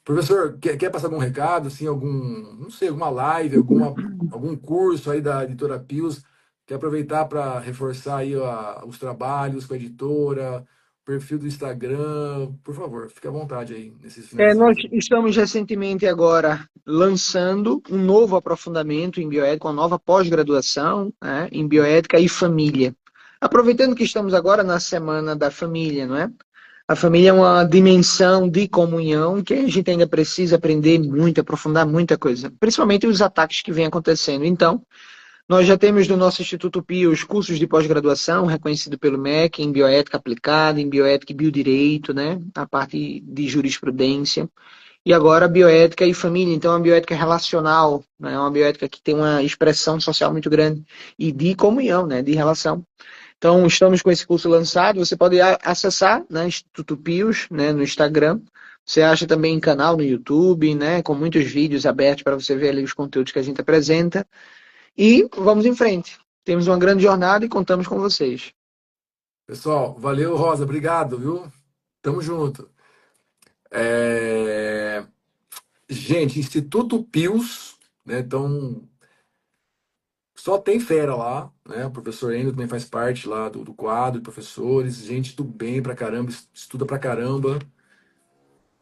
Speaker 1: Professor, quer passar algum recado, assim, não sei, alguma live, algum curso aí da editora Pius? Quer aproveitar para reforçar aí os trabalhos com a editora? perfil do Instagram, por favor, fique à vontade aí nesses finalzinhos
Speaker 2: Nós
Speaker 1: aí.
Speaker 2: estamos recentemente agora lançando um novo aprofundamento em bioética, uma nova pós-graduação, né, em bioética e família. Aproveitando que estamos agora na semana da família, não é? A família é uma dimensão de comunhão que a gente ainda precisa aprender muito, aprofundar muita coisa, principalmente os ataques que vêm acontecendo. Então, nós já temos no nosso Instituto Pio os cursos de pós-graduação, reconhecido pelo MEC, em bioética aplicada, em bioética e biodireito, né? A parte de jurisprudência. E agora bioética e família. Então, é uma bioética relacional, né? É uma bioética que tem uma expressão social muito grande e de comunhão, né? De relação. Então, estamos com esse curso lançado. Você pode acessar, né? Instituto Pios, né? No Instagram. Você acha também canal no YouTube, né? Com muitos vídeos abertos para você ver ali os conteúdos que a gente apresenta. E vamos em frente. Temos uma grande jornada e contamos com vocês.
Speaker 1: Pessoal, valeu, Rosa, obrigado, viu? Tamo junto. É, Gente, Instituto Pius, né? Então, só tem fera lá, né? O professor Endo também faz parte lá do quadro de professores, gente do bem pra caramba, estuda pra caramba.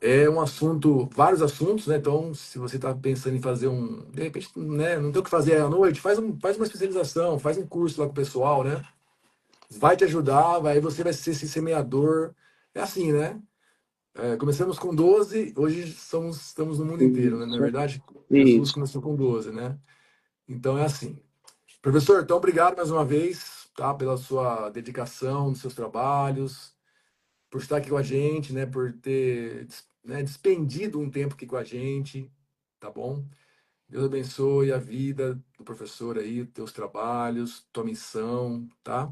Speaker 1: É um assunto, vários assuntos, né? Então, se você está pensando em fazer de repente, né, não tem o que fazer à noite, faz uma especialização, faz um curso lá com o pessoal, né? Vai te ajudar, você vai ser esse semeador. É assim, né? Começamos com 12, hoje estamos no mundo inteiro, né? Na
Speaker 2: Isso,
Speaker 1: verdade, Jesus
Speaker 2: isso.
Speaker 1: começou com 12, né? Então é assim. Professor, então obrigado mais uma vez, tá? Pela sua dedicação nos seus trabalhos, por estar aqui com a gente, né? Por ter, né, despendido um tempo aqui com a gente, tá bom? Deus abençoe a vida do professor aí, teus trabalhos, tua missão, tá?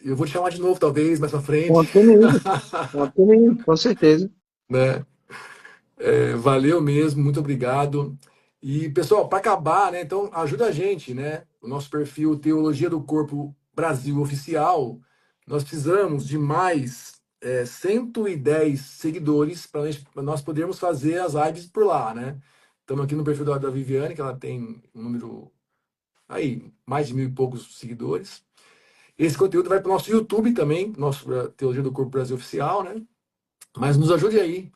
Speaker 1: Eu vou te chamar de novo, talvez, mais pra frente,
Speaker 2: Conta comigo, com certeza.
Speaker 1: né? Valeu mesmo, muito obrigado. E, pessoal, para acabar, né? Então, ajuda a gente, né? O nosso perfil Teologia do Corpo Brasil Oficial, nós precisamos de mais 110 seguidores para nós podermos fazer as lives por lá, né? Estamos aqui no perfil da Viviane, que ela tem um número aí, mais de 1.000 e poucos seguidores. Esse conteúdo vai para o nosso YouTube também, nosso Teologia do Corpo Brasil Oficial, né? Mas nos ajude aí,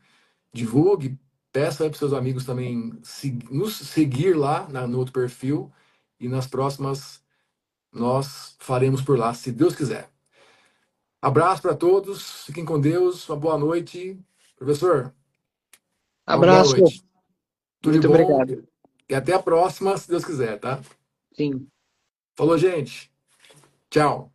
Speaker 1: divulgue, peça aí para seus amigos também nos seguir lá no outro perfil e nas próximas nós faremos por lá, se Deus quiser. Abraço para todos, fiquem com Deus, uma boa noite. Professor, uma boa
Speaker 2: Abraço,
Speaker 1: noite. Tudo de
Speaker 2: muito
Speaker 1: bom
Speaker 2: obrigado.
Speaker 1: e até a próxima, se Deus quiser, tá?
Speaker 2: Sim.
Speaker 1: Falou, gente. Tchau.